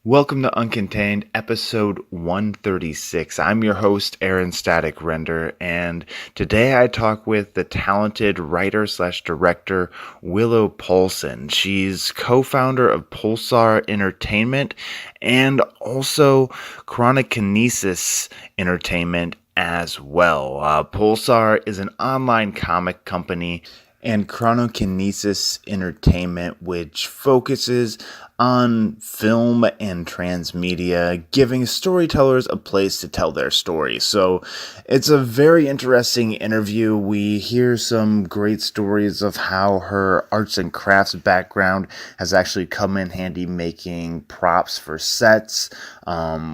Welcome to Uncontained, episode 136. I'm your host, Aaron Static Render, and today I talk with the talented writer slash director, Willow Polson. She's co-founder of Pulsar Entertainment and also Chronokinesis Entertainment as well. Pulsar is an online comic company and Chronokinesis Entertainment, which focuses on film and transmedia, giving storytellers a place to tell their story. So it's a very interesting interview. We hear some great stories of how her arts and crafts background has actually come in handy making props for sets.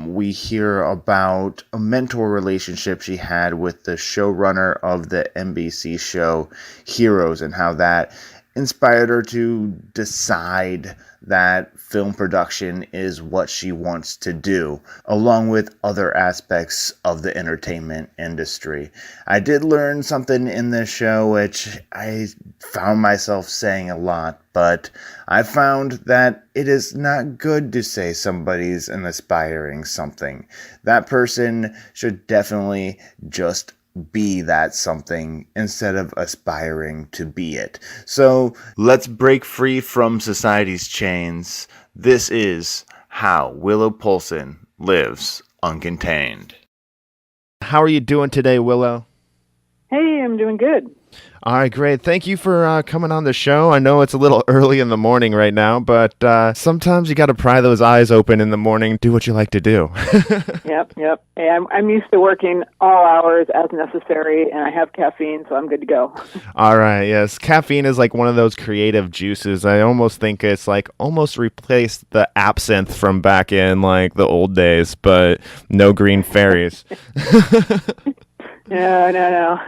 We hear about a mentor relationship she had with the showrunner of the NBC show Heroes and how that inspired her to decide that film production is what she wants to do, along with other aspects of the entertainment industry. I did learn something in this show, which I found myself saying a lot, but I found that it is not good to say somebody's an aspiring something. That person should definitely just be that something instead of aspiring to be it. So let's break free from society's chains. This is how Willow Polson lives uncontained. How are you doing today, Willow? Hey, I'm doing good. All right, great. Thank you for coming on the show. I know it's a little early in the morning right now, but sometimes you got to pry those eyes open in the morning, do what you like to do. Yep. Hey, I'm used to working all hours as necessary, and I have caffeine, so I'm good to go. All right, yes. Caffeine is like one of those creative juices. I almost think it's like almost replaced the absinthe from back in like the old days, but no green fairies. No.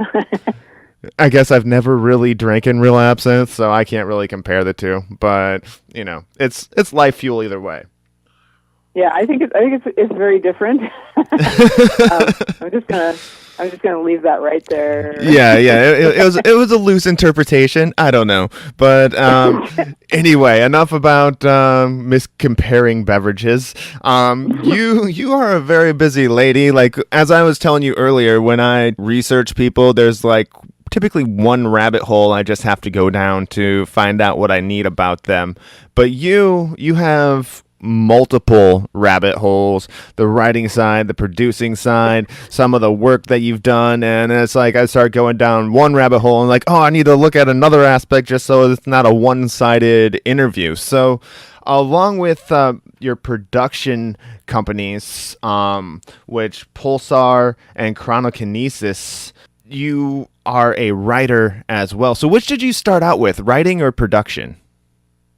I guess I've never really drinking real absinthe, so I can't really compare the two. But you know, it's life fuel either way. Yeah, I think it's very different. I'm just gonna leave that right there. Yeah. It was a loose interpretation. I don't know, but anyway, enough about miscomparing beverages. You are a very busy lady. Like as I was telling you earlier, when I research people, there's like typically one rabbit hole I just have to go down to find out what I need about them. But you have multiple rabbit holes, the writing side, the producing side, some of the work that you've done, and it's like I start going down one rabbit hole and like, oh, I need to look at another aspect just so it's not a one-sided interview. So along with your production companies, which Pulsar and Chronokinesis, you are a writer as well. So which did you start out with, writing or production?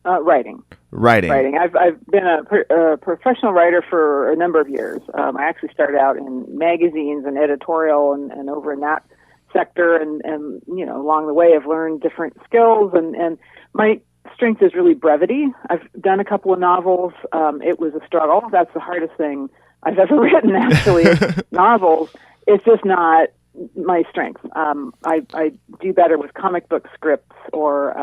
Writing. I've been a professional writer for a number of years. I actually started out in magazines and editorial and over in that sector, and you know, along the way I've learned different skills, and my strength is really brevity. I've done a couple of novels. It was a struggle. That's the hardest thing I've ever written, actually, novels. It's just not my strength. I do better with comic book scripts or,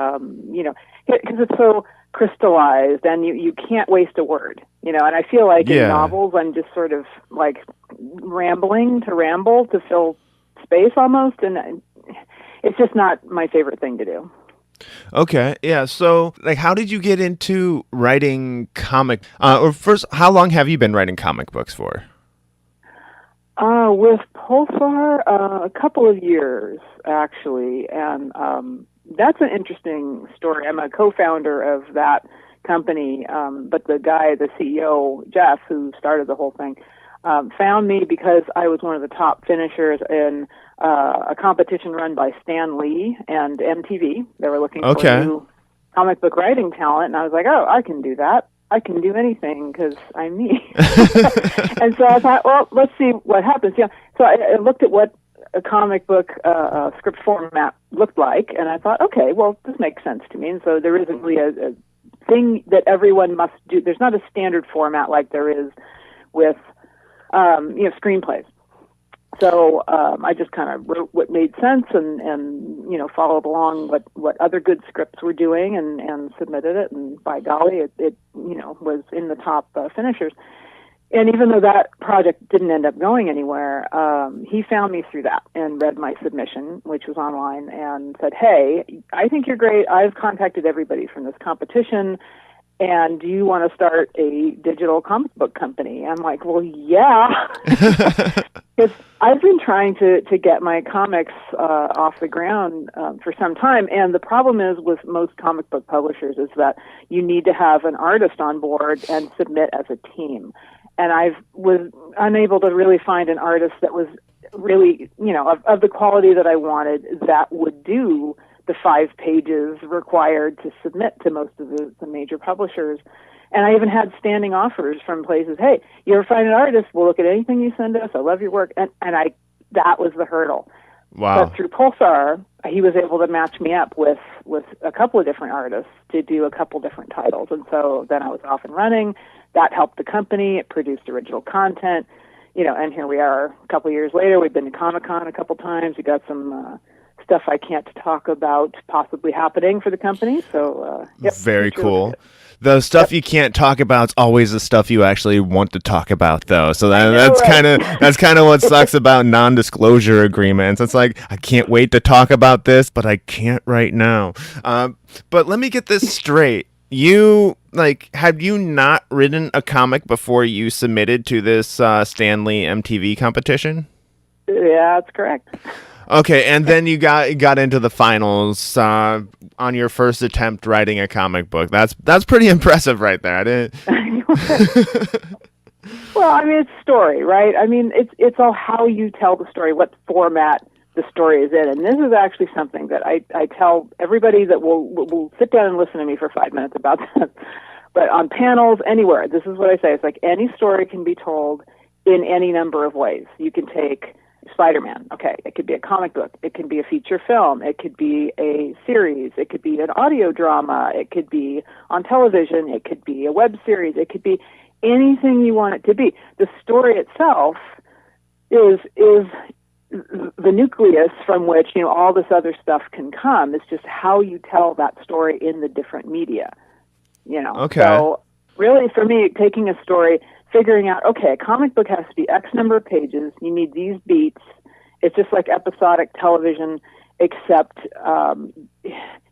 you know, because it's so crystallized and you can't waste a word, you know, and I feel like in novels I'm just sort of like rambling to ramble to fill space almost, and it's just not my favorite thing to do. Okay, yeah. So, like, how did you get into writing comic? Or first, how long have you been writing comic books for? With Pulsar, a couple of years, actually, and that's an interesting story. I'm a co-founder of that company, but the guy, the CEO, Jeff, who started the whole thing, found me because I was one of the top finishers in a competition run by Stan Lee and MTV. They were looking for new comic book writing talent, and I was like, oh, I can do that. I can do anything because I'm me. And so I thought, well, let's see what happens. Yeah. So I looked at what a comic book script format looked like, and I thought, okay, well, this makes sense to me. And so there isn't really a thing that everyone must do. There's not a standard format like there is with, you know, screenplays. So I just kind of wrote what made sense and followed along what other good scripts were doing and submitted it. And by golly, it was in the top finishers. And even though that project didn't end up going anywhere, he found me through that and read my submission, which was online, and said, "Hey, I think you're great. I've contacted everybody from this competition, and do you want to start a digital comic book company?" I'm like, "Well, yeah." Because I've been trying to get my comics off the ground for some time, and the problem is with most comic book publishers is that you need to have an artist on board and submit as a team. And I was unable to really find an artist that was really, of the quality that I wanted that would do the 5 pages required to submit to most of the major publishers. And I even had standing offers from places. "Hey, you ever find an artist? We'll look at anything you send us. I love your work." And that was the hurdle. Wow. But through Pulsar, he was able to match me up with a couple of different artists to do a couple different titles. And so then I was off and running. That helped the company. It produced original content, and here we are a couple of years later. We've been to Comic-Con a couple times. We got some stuff I can't talk about possibly happening for the company. So, very cool. The stuff you can't talk about is always the stuff you actually want to talk about, though. So that's kind of what sucks about non-disclosure agreements. It's like, I can't wait to talk about this, but I can't right now. But let me get this straight. Have you not written a comic before you submitted to this Stanley MTV competition? Yeah, that's correct. Okay, and then you got into the finals on your first attempt writing a comic book. That's pretty impressive right there. I didn't. Well, I mean, it's story, right? I mean, it's all how you tell the story, what format the story is in. And this is actually something that I tell everybody that will sit down and listen to me for 5 minutes about this. But on panels, anywhere, this is what I say. It's like any story can be told in any number of ways. You can take Spider-Man. Okay, it could be a comic book. It can be a feature film. It could be a series. It could be an audio drama. It could be on television. It could be a web series. It could be anything you want it to be. The story itself is the nucleus from which all this other stuff can come. It's just how you tell that story in the different media. Okay. So really, for me, taking a story, figuring out, okay, a comic book has to be X number of pages. You need these beats. It's just like episodic television, except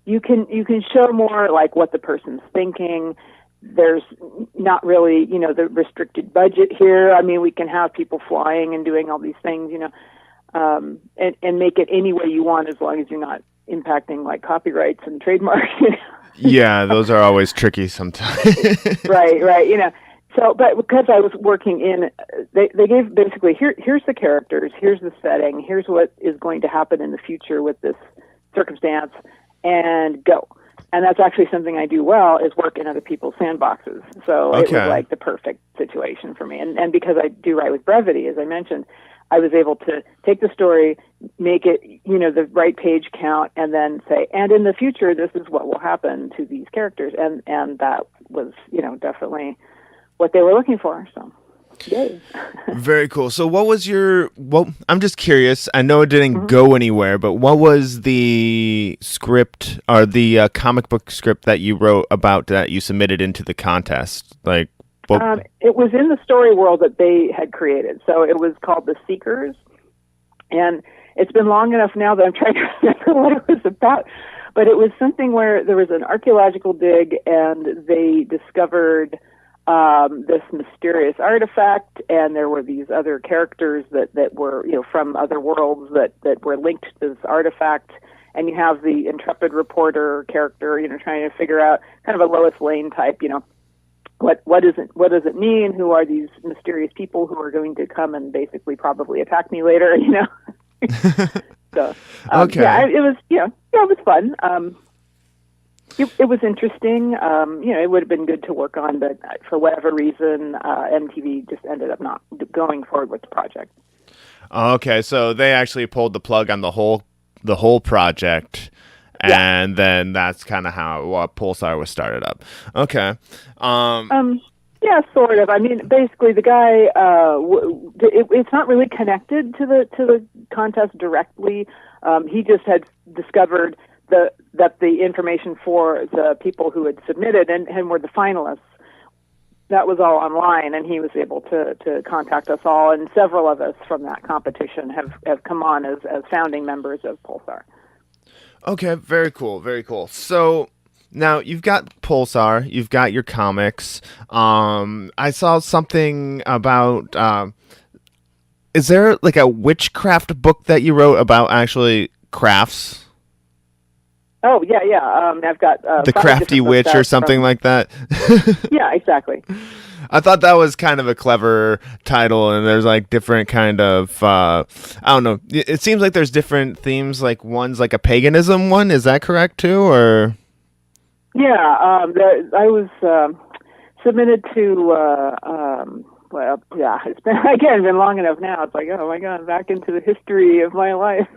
you can show more like what the person's thinking. There's not really, the restricted budget here. I mean, we can have people flying and doing all these things, and make it any way you want as long as you're not impacting like copyrights and trademarks. Yeah, those are always tricky sometimes. Right. So, but because I was working they gave basically, here's the characters, here's the setting, here's what is going to happen in the future with this circumstance, and go. And that's actually something I do well, is work in other people's sandboxes. So It was like the perfect situation for me. And because I do write with brevity, as I mentioned, I was able to take the story, make it, the right page count, and then say, and in the future, this is what will happen to these characters. And that was, definitely what they were looking for. So, yay. Very cool. So I'm just curious. I know it didn't go anywhere, but what was the script or the comic book script that you wrote about that you submitted into the contest? It was in the story world that they had created. So it was called The Seekers. And it's been long enough now that I'm trying to remember what it was about. But it was something where there was an archaeological dig and they discovered this mysterious artifact, and there were these other characters that were, from other worlds that were linked to this artifact. And you have the intrepid reporter character, trying to figure out kind of a Lois Lane type, what does it mean? Who are these mysterious people who are going to come and basically probably attack me later? So okay. Yeah, it was it was fun. It was interesting. It would have been good to work on, but for whatever reason, MTV just ended up not going forward with the project. Okay, so they actually pulled the plug on the whole project. And then that's kind of how Pulsar was started up. Okay. Yeah, sort of. I mean, basically, the guy. It's not really connected to the contest directly. He just had discovered that the information for the people who had submitted and were the finalists, that was all online, and he was able to contact us all, and several of us from that competition have come on as founding members of Pulsar. Okay, very cool, very cool. So now you've got Pulsar, you've got your comics. I saw something about, is there like a witchcraft book that you wrote about actually crafts? Oh, yeah. I've got The Crafty Witch or something like that. Yeah, exactly. I thought that was kind of a clever title, and there's like different kind of, I don't know. It seems like there's different themes, like one's like a paganism one. Is that correct too, or? Yeah, I was submitted to, well, yeah, it's been long enough now. It's like, oh my God, back into the history of my life.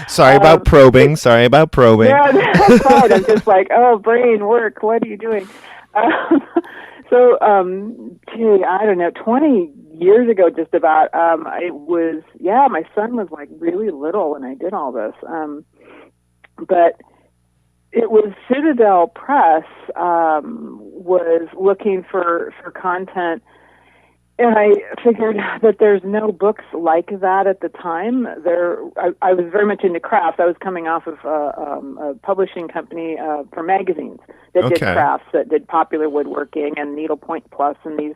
Sorry about probing. Yeah, that's fine. I'm just like, oh, brain work. What are you doing? So, I don't know, 20 years ago, just about, it was, my son was like really little when I did all this. But it was Citadel Press, was looking for content. And I figured that there's no books like that at the time. I was very much into crafts. I was coming off of a publishing company for magazines that did crafts, that did popular woodworking and Needlepoint Plus and these,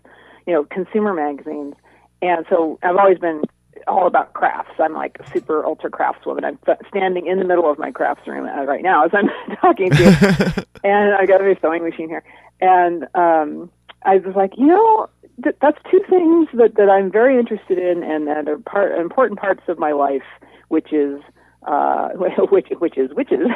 consumer magazines. And so I've always been all about crafts. I'm like a super ultra craftswoman. I'm standing in the middle of my crafts room right now as I'm talking to you. And I got a sewing machine here. And I was like, that's two things that I'm very interested in and that are important parts of my life, which is witches,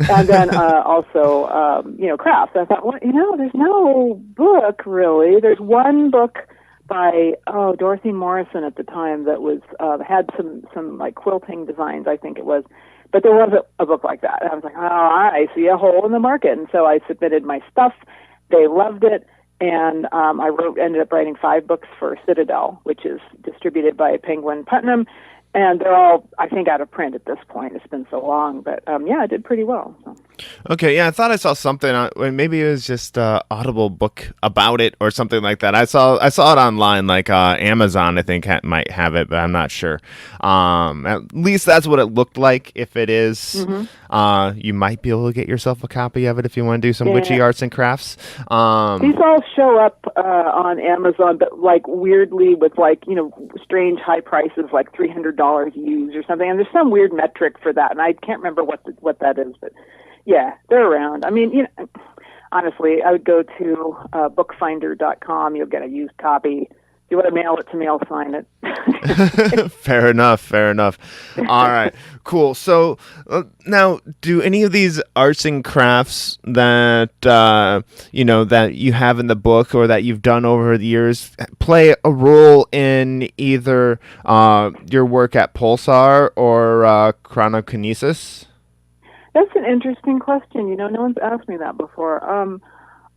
and then also crafts. I thought, there's no book really. There's one book by Dorothy Morrison at the time that was had some like quilting designs, I think it was. But there wasn't a book like that. And I was like, I see a hole in the market, and so I submitted my stuff. They loved it. And I ended up writing 5 books for Citadel, which is distributed by Penguin Putnam. And they're all, I think, out of print at this point. It's been so long. But, I did pretty well. So. Okay, yeah, I thought I saw something. Maybe it was just an Audible book about it or something like that. I saw it online, like Amazon, I think, might have it, but I'm not sure. At least that's what it looked like. If it is, you might be able to get yourself a copy of it if you want to do some witchy arts and crafts. These all show up on Amazon, but like weirdly with like, strange high prices, like $300 used or something. And there's some weird metric for that, and I can't remember what that is, but yeah, they're around. I mean, honestly, I would go to bookfinder.com. You'll get a used copy. If you want to mail it to me, I'll sign it. Fair enough. All right, cool. So now, do any of these arts and crafts that that you have in the book or that you've done over the years play a role in either your work at Pulsar or Chronokinesis? That's an interesting question. No one's asked me that before.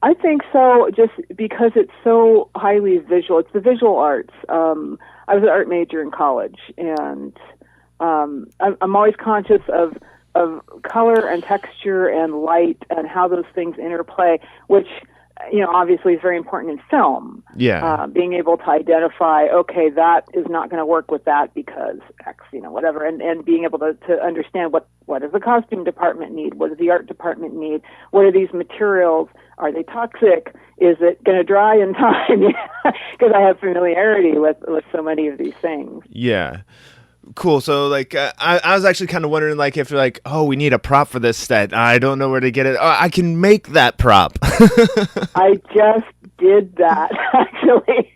I think so, just because it's so highly visual. It's the visual arts. I was an art major in college, and I'm always conscious of color and texture and light and how those things interplay, which obviously is very important in film. Yeah. Being able to identify, okay, that is not going to work with that because X, whatever, and being able to understand what does the costume department need? What does the art department need? What are these materials? Are they toxic? Is it going to dry in time? Because I have familiarity with so many of these things. Yeah. Cool. So, like, I was actually kind of wondering, like, if you're like, oh, we need a prop for this set. I don't know where to get it. Oh, I can make that prop. I just did that, actually.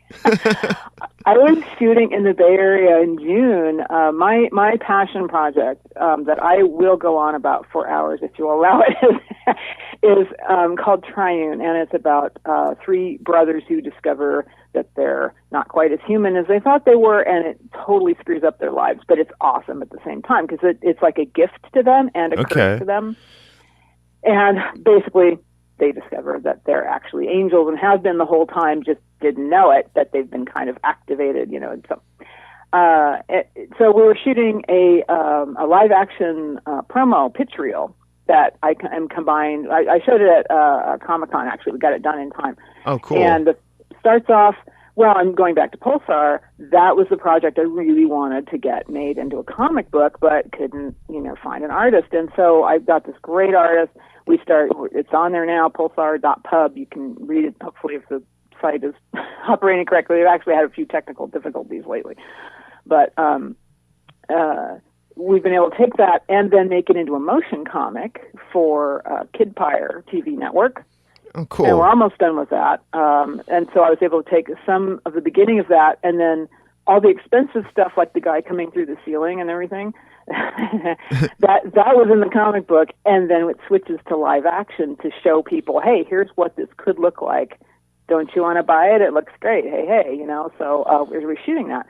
I was shooting in the Bay Area in June. My passion project that I will go on about 4 hours, if you allow it, is called Triune, and it's about 3 brothers who discover that they're not quite as human as they thought they were, and it totally screws up their lives, but it's awesome at the same time because it's like a gift to them and a curse to them. And basically, they discover that they're actually angels and have been the whole time, just didn't know it, that they've been kind of activated, and so. So we were shooting a live action promo pitch reel that I am combined. I showed it at Comic-Con, actually. We got it done in time. Oh, cool. And it starts off, well, I'm going back to Pulsar. That was the project I really wanted to get made into a comic book, but couldn't, find an artist. And so I got this great artist. It's on there now, pulsar.pub. You can read it, hopefully, if the site is operating correctly. We've actually had a few technical difficulties lately. But we've been able to take that and then make it into a motion comic for Kidpire TV network. Oh, cool. And we're almost done with that. And so I was able to take some of the beginning of that and then all the expensive stuff, like the guy coming through the ceiling and everything, that was in the comic book. And then it switches to live action to show people, hey, here's what this could look like. Don't you want to buy it? It looks great. Hey, So we're shooting that.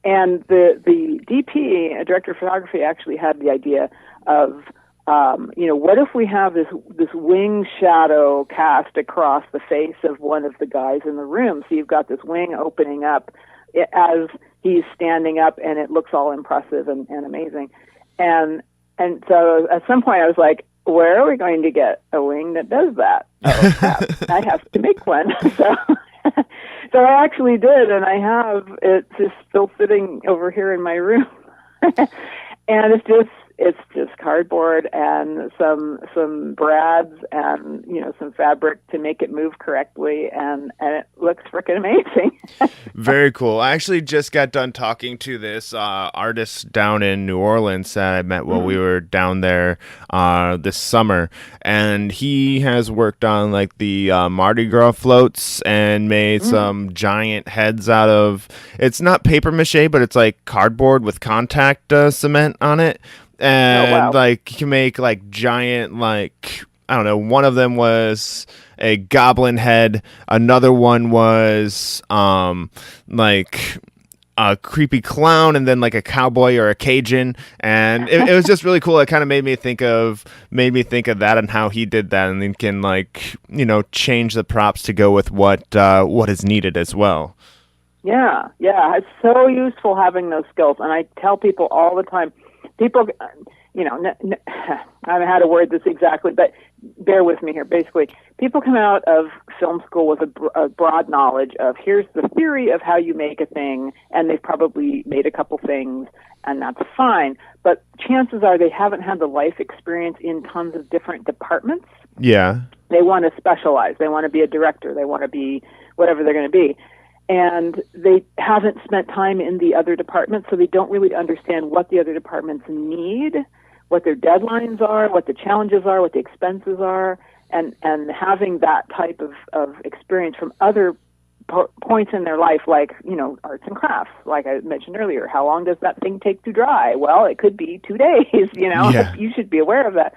And the DP, a director of photography, actually had the idea of, what if we have this wing shadow cast across the face of one of the guys in the room? So you've got this wing opening up as he's standing up, and it looks all impressive and amazing. And so at some point I was like, where are we going to get a wing that does that? Oh, crap. I have to make one. So I actually did, and I have it just still sitting over here in my room. And it's just cardboard and some brads and some fabric to make it move correctly, and it looks freaking amazing. Very cool. I actually just got done talking to this artist down in New Orleans that I met while we were down there this summer, and he has worked on like the Mardi Gras floats and made some giant heads out of, it's not paper mache, but it's like cardboard with contact cement on it. And like you can make like giant, like, I don't know, one of them was a goblin head, another one was like a creepy clown, and then like a cowboy or a Cajun, and it was just really cool. It kind of made me think of that and how he did that, and then can like change the props to go with what is needed as well. Yeah, it's so useful having those skills, and I tell people all the time. People, I don't know how to word this exactly, but bear with me here. Basically, people come out of film school with a broad knowledge of here's the theory of how you make a thing, and they've probably made a couple things, and that's fine. But chances are they haven't had the life experience in tons of different departments. Yeah. They want to specialize. They want to be a director. They want to be whatever they're going to be. And they haven't spent time in the other departments, so they don't really understand what the other departments need, what their deadlines are, what the challenges are, what the expenses are, and having that type of experience from other points in their life, like, arts and crafts, like I mentioned earlier. How long does that thing take to dry? Well, it could be 2 days, Yeah. You should be aware of that.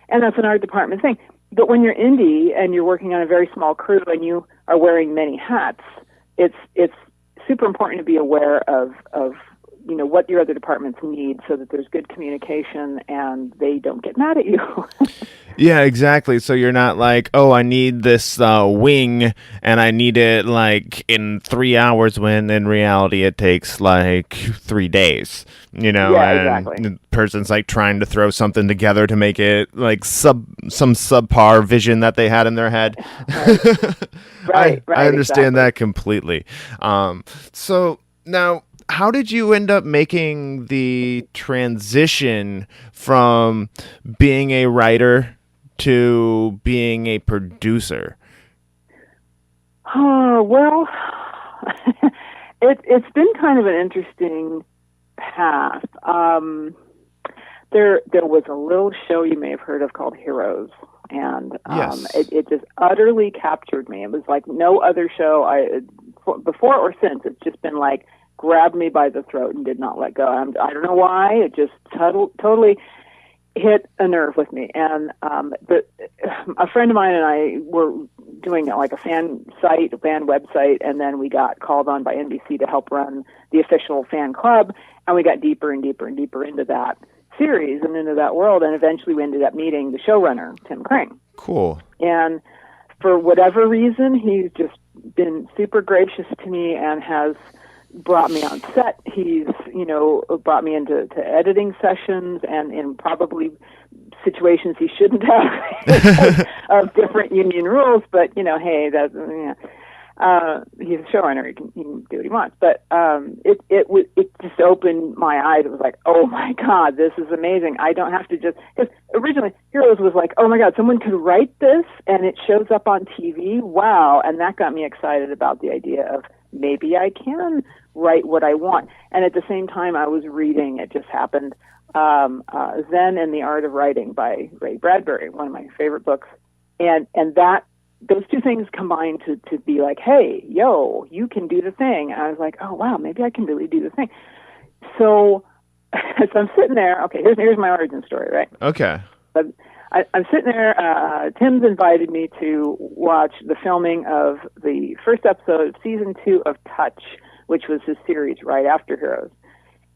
And that's an art department thing. But when you're indie and you're working on a very small crew and you are wearing many hats, it's super important to be aware of what your other departments need so that there's good communication and they don't get mad at you. Yeah, exactly. So you're not like, oh, I need this wing and I need it like in 3 hours, when in reality it takes like 3 days, Yeah, and exactly. the person's like trying to throw something together to make it like some subpar vision that they had in their head. Right. I understand exactly. that completely. So now, how did you end up making the transition from being a writer to being a producer? Oh, well, it's been kind of an interesting path. There was a little show you may have heard of called Heroes, and Yes. it just utterly captured me. It was like no other show before or since. It's just been like grabbed me by the throat and did not let go. I don't know why. It just totally hit a nerve with me. And a friend of mine and I were doing like a fan website, and then we got called on by NBC to help run the official fan club, and we got deeper and deeper and deeper into that. series and into that world. And eventually we ended up meeting the showrunner, Tim Crane. Cool. And for whatever reason, he's just been super gracious to me and has brought me on set. He's, brought me into editing sessions and in probably situations he shouldn't have of different union rules. But, hey, that's, he's a showrunner. He can do what he wants. But it just opened my eyes. It was like, oh my God, this is amazing. I don't have to because originally Heroes was like, oh my God, someone could write this and it shows up on TV. Wow. And that got me excited about the idea of maybe I can write what I want. And at the same time, I was reading, it just happened, Zen and the Art of Writing by Ray Bradbury, one of my favorite books. And that, those two things combined to be like, hey, yo, you can do the thing. And I was like, oh, wow, maybe I can really do the thing. So I'm sitting there. Okay, here's my origin story, right? Okay. I'm sitting there. Tim's invited me to watch the filming of the first episode of season 2 of Touch, which was his series right after Heroes.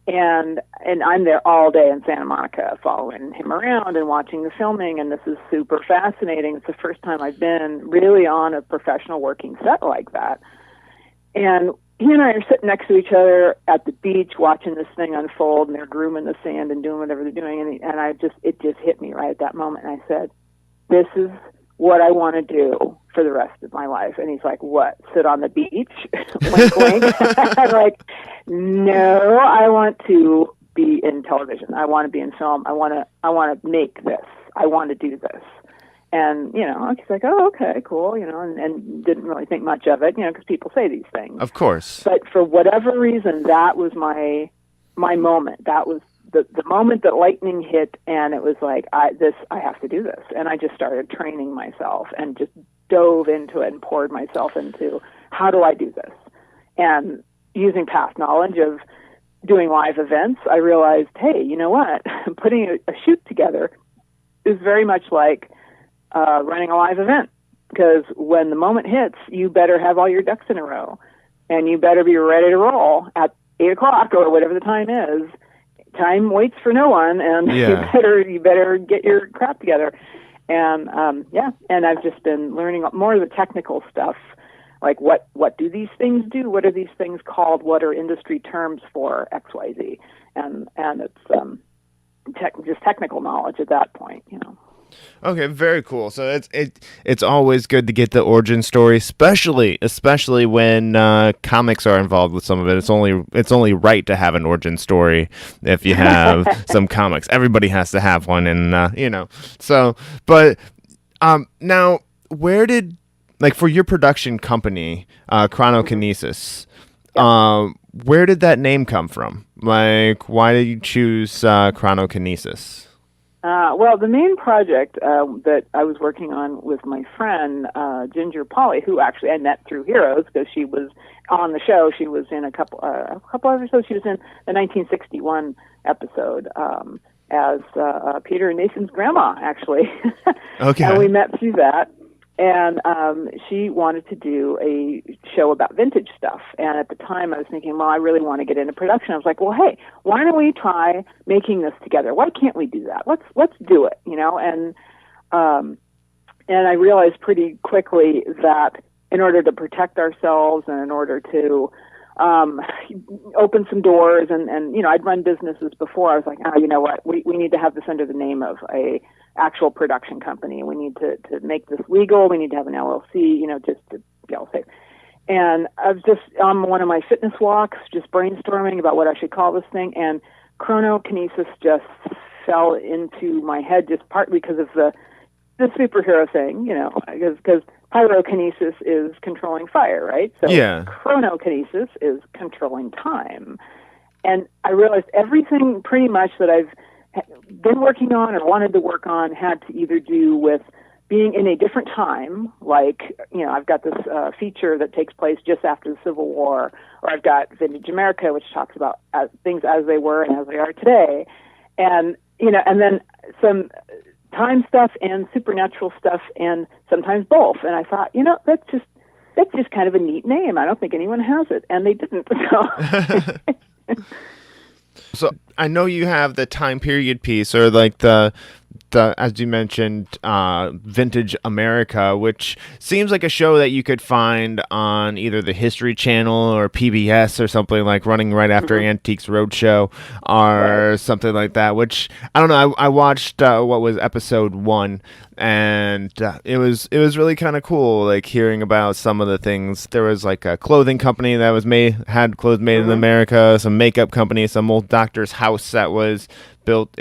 And I'm there all day in Santa Monica following him around and watching the filming, and this is super fascinating. It's the first time I've been really on a professional working set like that. And he and I are sitting next to each other at the beach watching this thing unfold, and they're grooming the sand and doing whatever they're doing, and it just hit me right at that moment. And I said, this is what I want to do for the rest of my life. And he's like, what, sit on the beach? Wink, wink. I'm like, no, I want to be in television. I want to be in film. I want to make this. I want to do this. And, he's like, oh, okay, cool, and didn't really think much of it, because people say these things. Of course. But for whatever reason, that was my moment. That was the moment that lightning hit, and it was like, I have to do this. And I just started training myself and just dove into it and poured myself into, how do I do this? And using past knowledge of doing live events, I realized, hey, you know what? Putting a shoot together is very much like running a live event, because when the moment hits, you better have all your ducks in a row, and you better be ready to roll at 8 o'clock or whatever the time is. Time waits for no one, and you better get your crap together. And and I've just been learning more of the technical stuff, like what do these things do? What are these things called? What are industry terms for XYZ? And it's just technical knowledge at that point, Okay, very cool. So it's always good to get the origin story, especially when comics are involved with some of it. It's only right to have an origin story if you have some comics. Everybody has to have one, and So, but now, where did, like, for your production company, Chronokinesis, where did that name come from? Like, why did you choose Chronokinesis? Well, the main project that I was working on with my friend Ginger Polly, who actually I met through Heroes because she was on the show. She was in a couple episodes. She was in the 1961 episode as Peter and Nathan's grandma, actually. Okay. And we met through that. And she wanted to do a show about vintage stuff. And at the time, I was thinking, well, I really want to get into production. I was like, well, hey, why don't we try making this together? Why can't we do that? Let's do it, And I realized pretty quickly that in order to protect ourselves and in order to open some doors, and I'd run businesses before. I was like, you know what? We need to have this under the name of a actual production company. We need to make this legal. We need to have an LLC, just to be all safe. And I was just on one of my fitness walks, just brainstorming about what I should call this thing, and Chronokinesis just fell into my head, just partly because of the superhero thing, because pyrokinesis is controlling fire, right? So chronokinesis is controlling time. And I realized everything pretty much that I've been working on or wanted to work on had to either do with being in a different time, like, I've got this feature that takes place just after the Civil War, or I've got Vintage America, which talks about things as they were and as they are today. And, and then some time stuff and supernatural stuff, and sometimes both. And I thought, that's just kind of a neat name. I don't think anyone has it, and they didn't. So So I know you have the time period piece, or like the as you mentioned, Vintage America, which seems like a show that you could find on either the History Channel or PBS or something, like running right after Antiques Roadshow or something like that. Which I don't know. I watched what was episode 1, and it was really kind of cool, like hearing about some of the things. There was like a clothing company that had clothes made in America, some makeup company, some old doctor's house that was built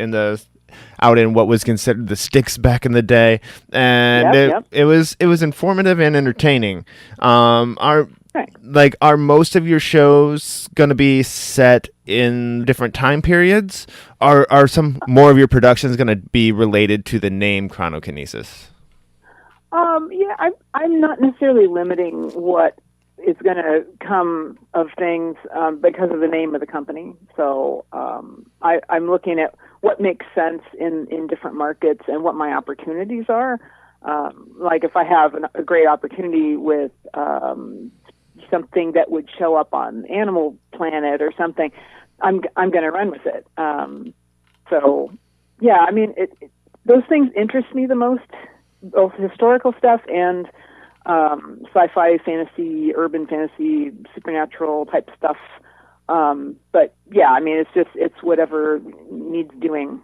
out in what was considered the sticks back in the day, and it was informative and entertaining. Are most of your shows going to be set in different time periods? Are some more of your productions going to be related to the name Chronokinesis? I'm not necessarily limiting what is going to come of things because of the name of the company. So I'm looking at what makes sense in different markets and what my opportunities are. Like if I have a great opportunity with something that would show up on Animal Planet or something, I'm going to run with it. So yeah, I mean, those things interest me the most, both historical stuff and sci-fi, fantasy, urban fantasy, supernatural type stuff. But yeah, I mean, it's whatever needs doing.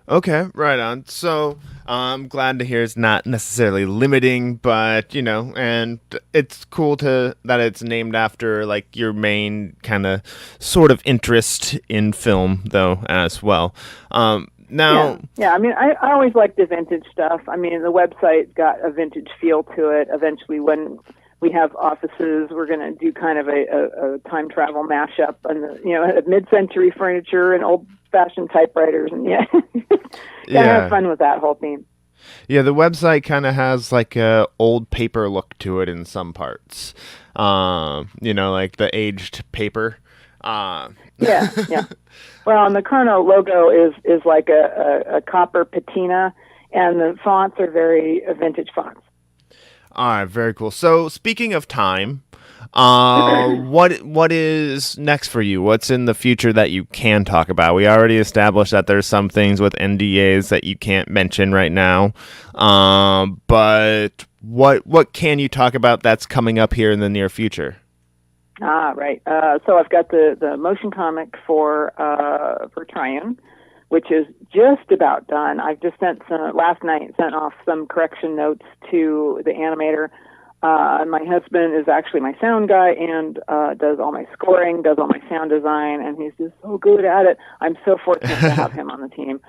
Okay, right on. So I'm glad to hear it's not necessarily limiting, but and it's cool that it's named after like your main kind of sort of interest in film, though, as well. Now, yeah. I mean, I always liked the vintage stuff. I mean, the website got a vintage feel to it. Eventually, when we have offices, we're going to do kind of a time travel mashup, and mid-century furniture and old-fashioned typewriters, and have fun with that whole theme. Yeah, the website kind of has like a old paper look to it in some parts. Like the aged paper. Yeah. Well, and the Chrono logo is like a copper patina, and the fonts are very vintage fonts. All right, very cool. So, speaking of time, what is next for you? What's in the future that you can talk about? We already established that there's some things with NDAs that you can't mention right now. But what can you talk about that's coming up here in the near future? Right. So I've got the motion comic for Triune, which is just about done. I've just last night sent off some correction notes to the animator. My husband is actually my sound guy and does all my scoring, does all my sound design, and he's just so good at it. I'm so fortunate to have him on the team.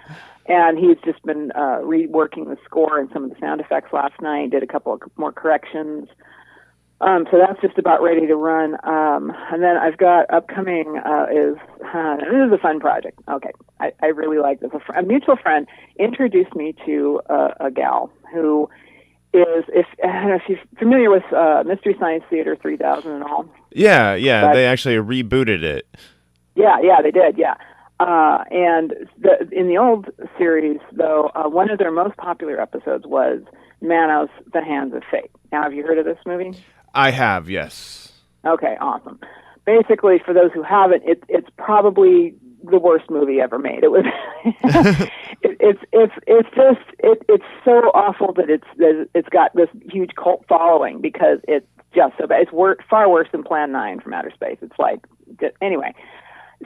And he's just been reworking the score and some of the sound effects last night, did a couple of more corrections. So that's just about ready to run. And then I've got upcoming this is a fun project. Okay, I really like this. A mutual friend introduced me to a gal who is, I don't know if you're familiar with Mystery Science Theater 3000 and all. Yeah, they actually rebooted it. Yeah, they did, yeah. And in the old series, though, one of their most popular episodes was Manos, The Hands of Fate. Now, have you heard of this movie? I have, yes. Okay, awesome. Basically, for those who haven't, it's probably the worst movie ever made. It was, it's so awful that it's got this huge cult following because it's just so bad. It's far worse than Plan 9 from Outer Space. It's like, anyway.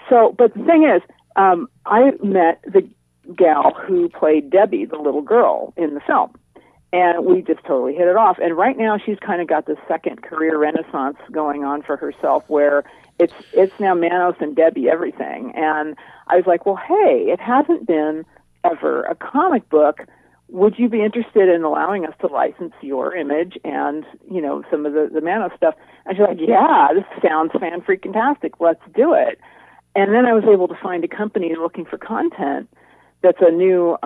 So, but the thing is, I met the gal who played Debbie, the little girl in the film. And we just totally hit it off. And right now she's kind of got this second career renaissance going on for herself where it's now Manos and Debbie everything. And I was like, well, hey, it hasn't been ever a comic book. Would you be interested in allowing us to license your image and, some of the Manos stuff? And she's like, yeah, this sounds fan-freaking-tastic. Let's do it. And then I was able to find a company looking for content that's a new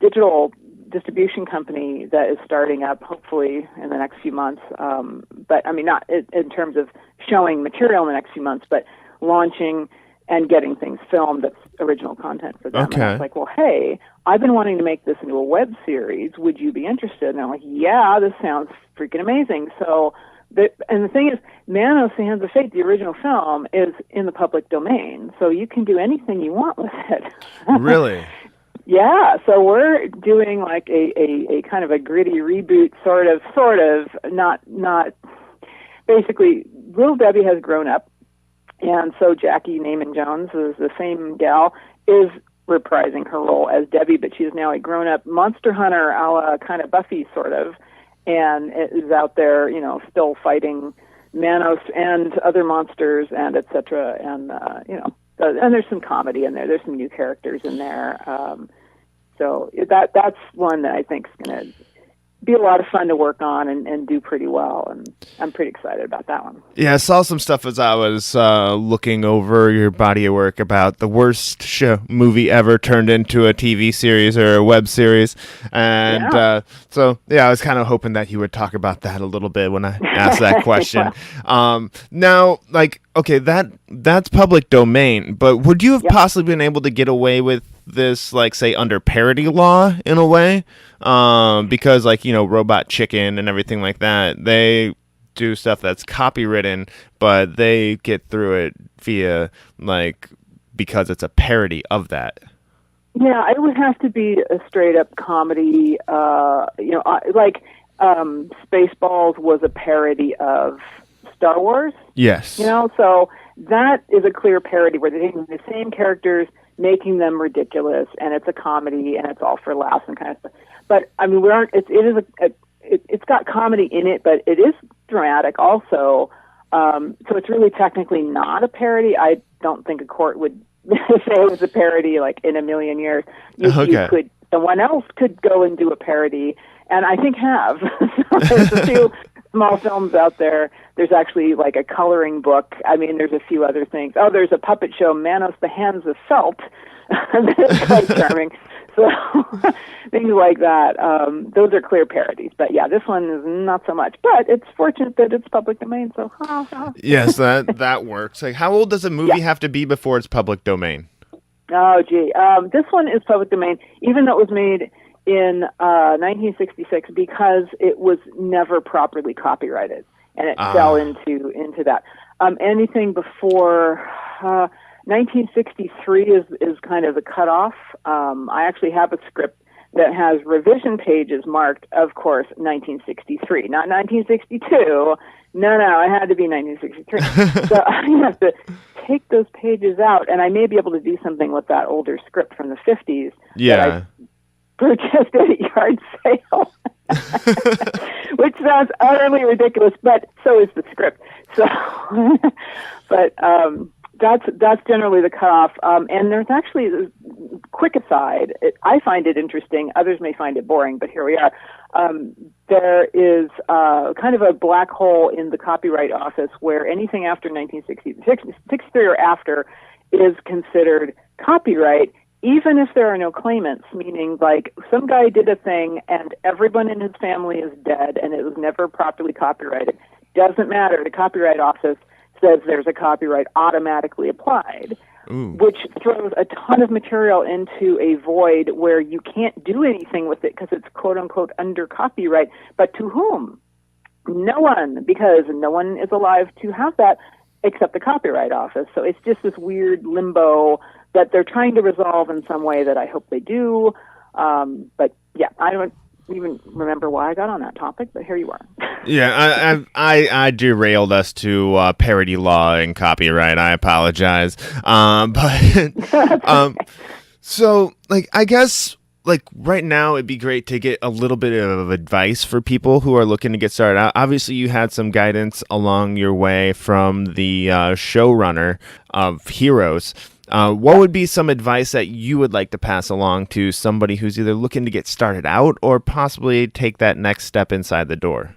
digital distribution company that is starting up hopefully in the next few months. But I mean, not in terms of showing material in the next few months, but launching and getting things filmed that's original content for them. Okay. And I was like, well, hey, I've been wanting to make this into a web series. Would you be interested? And I'm like, yeah, this sounds freaking amazing. So And the thing is, Manos, The Hands of Fate, the original film, is in the public domain, so you can do anything you want with it. Really? Yeah, so we're doing like a kind of a gritty reboot, sort of, not basically. Little Debbie has grown up, and so Jackie Naaman Jones, is the same gal, is reprising her role as Debbie, but she's now a grown-up monster hunter, a la kind of Buffy, sort of, and is out there, still fighting Manos and other monsters and etc. And and there's some comedy in there. There's some new characters in there. So that's one that I think is going to be a lot of fun to work on and do pretty well, and I'm pretty excited about that one. Yeah, I saw some stuff as I was looking over your body of work about the worst movie ever turned into a TV series or a web series, and so I was kind of hoping that you would talk about that a little bit when I asked that question. Now, okay, that's public domain, but would you have possibly been able to get away with this, say, under parody law in a way? Because Robot Chicken and everything like that, they do stuff that's copywritten, but they get through it via because it's a parody of that. Yeah, it would have to be a straight up comedy. Spaceballs was a parody of Star Wars. Yes. So that is a clear parody where they're taking the same characters, making them ridiculous, and it's a comedy, and it's all for laughs and kind of stuff. But I mean, it's got comedy in it, but it is dramatic also. So it's really technically not a parody. I don't think a court would say it was a parody in a million years. Someone else could go and do a parody, and I think have. So there's a few small films out there. There's actually a coloring book. I mean, there's a few other things. Oh, there's a puppet show, Manos, The Hands of Felt. That's quite charming. So things like that. Those are clear parodies. But yeah, this one is not so much. But it's fortunate that it's public domain. So yes, that works. How old does a movie have to be before it's public domain? Oh, gee. This one is public domain, even though it was made in 1966, because it was never properly copyrighted, and it fell into that. Anything before 1963 is kind of the cutoff. I actually have a script that has revision pages marked, of course, 1963, not 1962. No, it had to be 1963. So I have to take those pages out, and I may be able to do something with that older script from the 50s. Yeah. Purchased at a yard sale, which sounds utterly ridiculous, but so is the script. So, but that's generally the cutoff. And there's actually a quick aside. I find it interesting. Others may find it boring, but here we are. There is kind of a black hole in the Copyright Office where anything after 1963 or after is considered copyright, even if there are no claimants, meaning some guy did a thing and everyone in his family is dead and it was never properly copyrighted. Doesn't matter. The Copyright Office says there's a copyright automatically applied, which throws a ton of material into a void where you can't do anything with it because it's quote-unquote under copyright. But to whom? No one, because no one is alive to have that except the Copyright Office. So it's just this weird limbo that they're trying to resolve in some way that I hope they do. But yeah, I don't even remember why I got on that topic, but here you are. Yeah, I derailed us to parody law and copyright. I apologize. So I guess right now it'd be great to get a little bit of advice for people who are looking to get started out. Obviously, you had some guidance along your way from the showrunner of Heroes. What would be some advice that you would like to pass along to somebody who's either looking to get started out or possibly take that next step inside the door?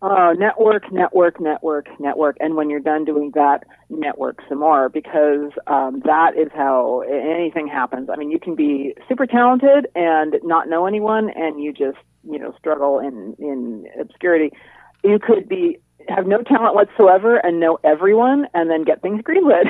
Network. And when you're done doing that, network some more, because that is how anything happens. I mean, you can be super talented and not know anyone, and you just, struggle in obscurity. You could have no talent whatsoever and know everyone and then get things greenlit.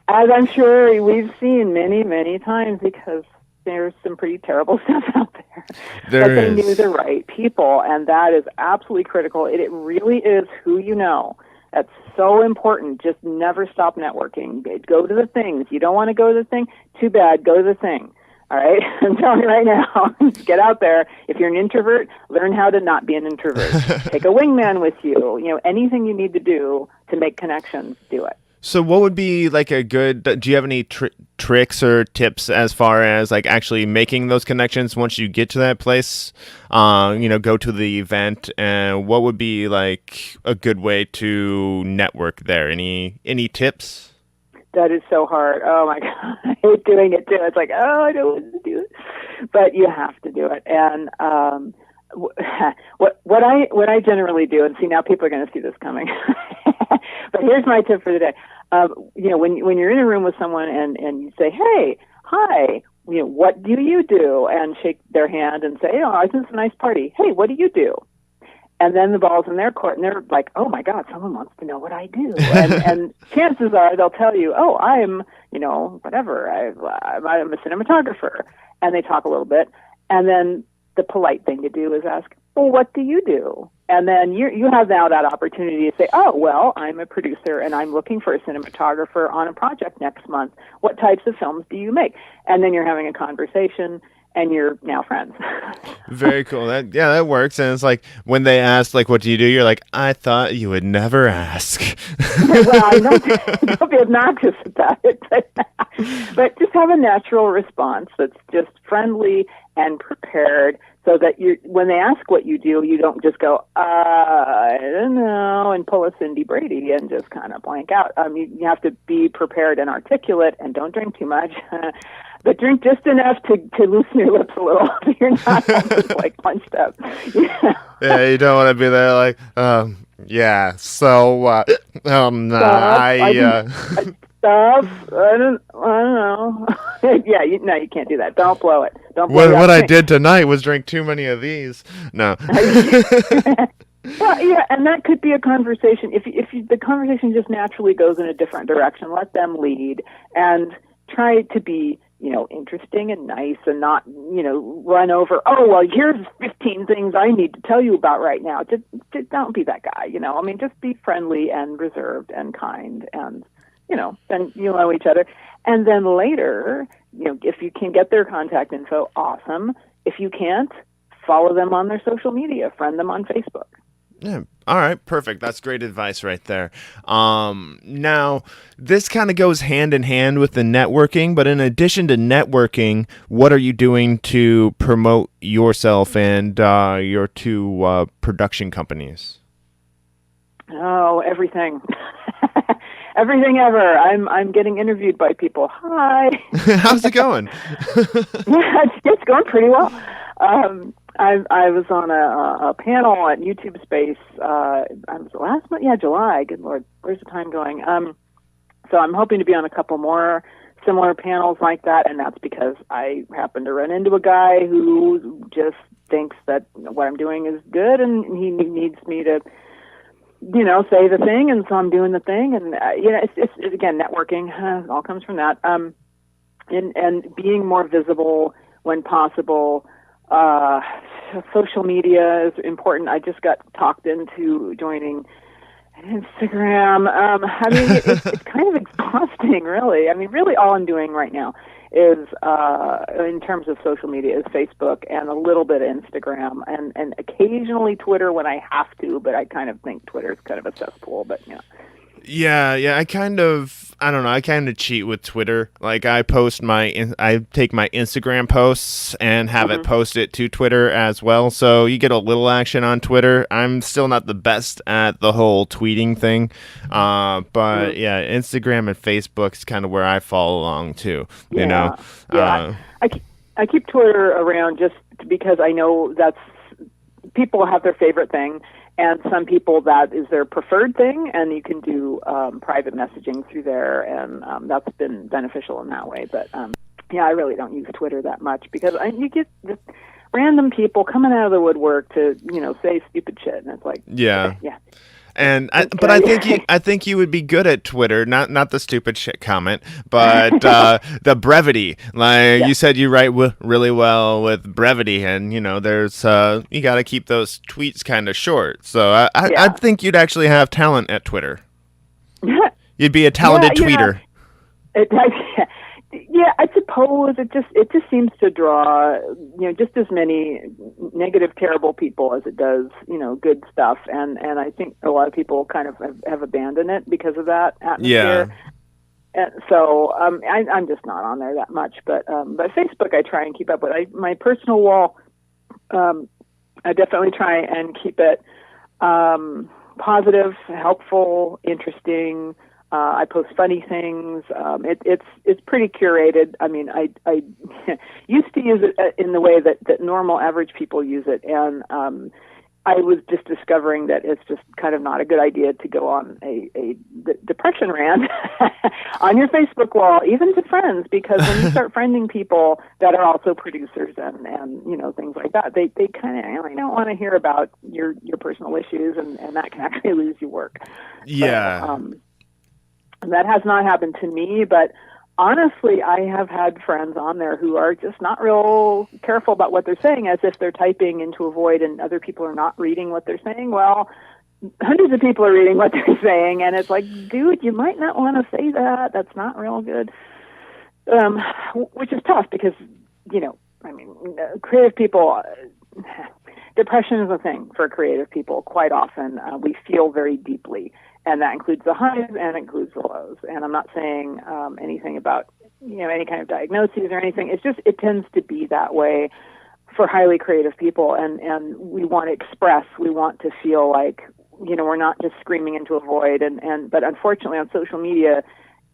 As I'm sure we've seen many, many times, because there's some pretty terrible stuff out there. But they knew the right people, and that is absolutely critical. It really is who you know. That's so important. Just never stop networking. Go to the things. You don't want to go to the thing? Too bad. Go to the thing. All right? I'm telling you right now, get out there. If you're an introvert, learn how to not be an introvert. Take a wingman with you. Anything you need to do to make connections, do it. So what would be like a good, do you have any tricks or tips as far as like actually making those connections once you get to that place, go to the event, and what would be like a good way to network there? Any tips? That is so hard. Oh my God. I hate doing it too. It's like, I don't want to do it, but you have to do it. And, what I generally do, and see, now people are going to see this coming, but here's my tip for the day. When you're in a room with someone and you say, hey, hi, what do you do? And shake their hand and say, oh, this is a nice party. Hey, what do you do? And then the ball's in their court, and they're like, oh my God, someone wants to know what I do. And chances are they'll tell you, oh, I'm, whatever, I'm a cinematographer. And they talk a little bit. And then the polite thing to do is ask, well, what do you do? And then you have now that opportunity to say, oh, well, I'm a producer and I'm looking for a cinematographer on a project next month. What types of films do you make? And then you're having a conversation and you're now friends. Very cool. That works. And it's like when they ask, like, what do you do? You're like, I thought you would never ask. Well, I know, don't be obnoxious about it, but just have a natural response that's just friendly and prepared, so that when they ask what you do, you don't just go, I don't know, and pull a Cindy Brady and just kind of blank out. You have to be prepared and articulate, and don't drink too much. But drink just enough to loosen your lips a little. You're not just like punched up. Yeah, you don't want to be there like, yeah. So, I don't know. Yeah, you can't do that. Don't blow it. Don't blow it. What I did tonight was drink too many of these. No. Well, yeah, and that could be a conversation. If the conversation just naturally goes in a different direction, let them lead and try to be, interesting and nice, and not, run over, oh, well, here's 15 things I need to tell you about right now. Just don't be that guy, just be friendly and reserved and kind, and, then you'll know each other. And then later, if you can get their contact info, awesome. If you can't, follow them on their social media, friend them on Facebook. Yeah. All right. Perfect. That's great advice right there. Now, this kind of goes hand in hand with the networking, but in addition to networking, what are you doing to promote yourself and your two production companies? Oh, everything. Everything ever. I'm getting interviewed by people. Hi. How's it going? Yeah, it's going pretty well. I was on a panel at YouTube Space. Last month, July. Good Lord, where's the time going? So I'm hoping to be on a couple more similar panels like that, and that's because I happen to run into a guy who just thinks that what I'm doing is good, and he needs me to, say the thing, and so I'm doing the thing, and it's again networking. It all comes from that, and being more visible when possible. Social media is important. I just got talked into joining Instagram. It's kind of exhausting, really. Really all I'm doing right now is, in terms of social media, is Facebook and a little bit of Instagram and occasionally Twitter when I have to, but I kind of think Twitter is kind of a cesspool, but Yeah, I kind of cheat with Twitter. Like I take my Instagram posts and have it posted to Twitter as well. So you get a little action on Twitter. I'm still not the best at the whole tweeting thing. But yeah, Instagram and Facebook's kind of where I fall along too, you know? Yeah. I keep Twitter around just because I know people have their favorite thing. And some people, that is their preferred thing, and you can do private messaging through there, and that's been beneficial in that way. But, I really don't use Twitter that much because you get just random people coming out of the woodwork to, say stupid shit, and it's like, yeah. But I think you would be good at Twitter, not the stupid shit comment, but the brevity. Like you said, you write really well with brevity, and there's you got to keep those tweets kind of short. So I think you'd actually have talent at Twitter. You'd be a talented tweeter. Yeah, I suppose it just seems to draw, just as many negative, terrible people as it does, good stuff. And I think a lot of people kind of have abandoned it because of that atmosphere. Yeah. And so I'm just not on there that much. But Facebook, I try and keep up with. My personal wall, I definitely try and keep it positive, helpful, interesting. I post funny things. It's pretty curated. I mean, I used to use it in the way that normal average people use it, and I was just discovering that it's just kind of not a good idea to go on a depression rant on your Facebook wall, even to friends, because when you start friending people that are also producers and things like that, they kind of really don't want to hear about your personal issues, and that can actually lose your work. Yeah. So, that has not happened to me, but honestly, I have had friends on there who are just not real careful about what they're saying, as if they're typing into a void and other people are not reading what they're saying. Well, hundreds of people are reading what they're saying, and it's like, dude, you might not want to say that. That's not real good. Which is tough because, creative people, depression is a thing for creative people. Quite often, we feel very deeply. And that includes the highs and includes the lows. And I'm not saying anything about, any kind of diagnoses or anything. It's just, it tends to be that way for highly creative people. And we want to express, we want to feel like, we're not just screaming into a void. But unfortunately on social media,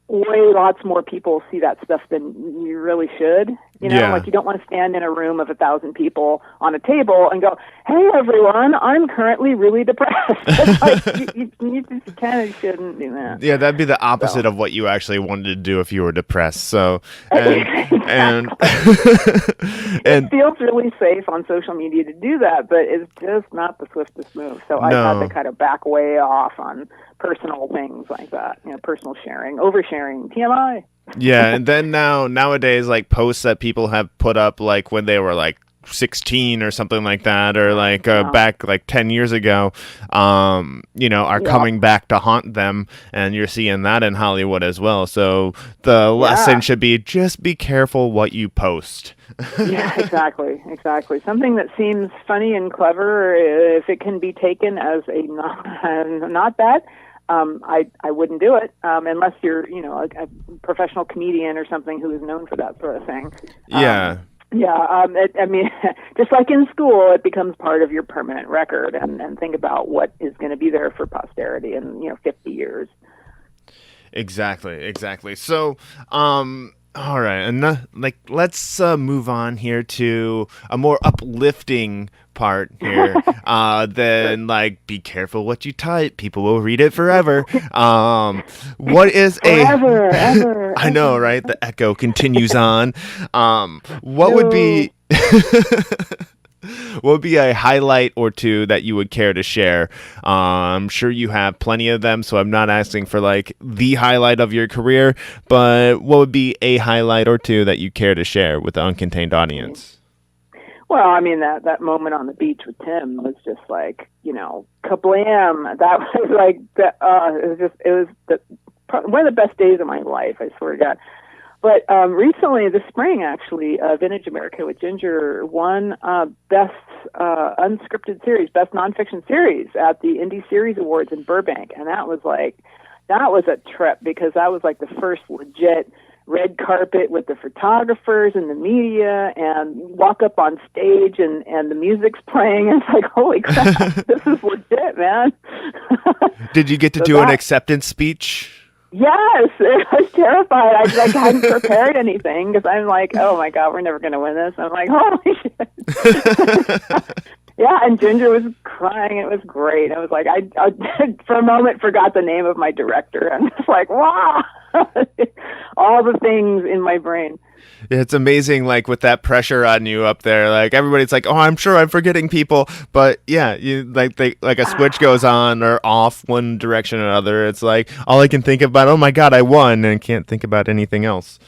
lots more people see that stuff than you really should. Like you don't want to stand in a room of 1,000 people on a table and go, "Hey everyone, I'm currently really depressed." It's like you just kind of shouldn't do that. Yeah, that'd be the opposite of what you actually wanted to do if you were depressed. So, and it feels really safe on social media to do that, but it's just not the swiftest move. So I've had to kind of back way off on personal things like that. Personal sharing, oversharing, TMI. Yeah, and then nowadays, like posts that people have put up, like when they were like 16 or something like that, or like back like 10 years ago, are coming back to haunt them, and you're seeing that in Hollywood as well. So the lesson should be just be careful what you post. Yeah, exactly. Something that seems funny and clever, if it can be taken as a not bad. I wouldn't do it unless you're, a professional comedian or something who is known for that sort of thing. Yeah. Just like in school, it becomes part of your permanent record, and think about what is going to be there for posterity in 50 years. Exactly. So, all right, and let's move on here to a more uplifting part here. Then be careful what you type. People will read it forever. What is forever, ever. I know, right? The echo continues on. What would be what would be a highlight or two that you would care to share? I'm sure you have plenty of them, so I'm not asking for the highlight of your career, but what would be a highlight or two that you care to share with the Uncontained audience? Well, I mean, that moment on the beach with Tim was just kablam. That was it was one of the best days of my life, I swear to God. But recently, this spring, actually, Vintage America with Ginger won Best Unscripted Series, Best Nonfiction Series at the Indie Series Awards in Burbank. And that was a trip, because that was the first legit red carpet with the photographers and the media, and walk up on stage and the music's playing. And it's holy crap, this is legit, man. Did you get to do an acceptance speech? Yes, I was terrified. I hadn't prepared anything, because I'm oh my God, we're never going to win this. I'm holy shit. Yeah, and Ginger was crying. It was great. I was like, I for a moment forgot the name of my director. I'm just like, wow, all the things in my brain. It's amazing, like with that pressure on you up there. Like everybody's like, "Oh, I'm sure I'm forgetting people," but yeah, you like a switch goes on or off one direction or another. It's like all I can think about. Oh my God, I won, and can't think about anything else.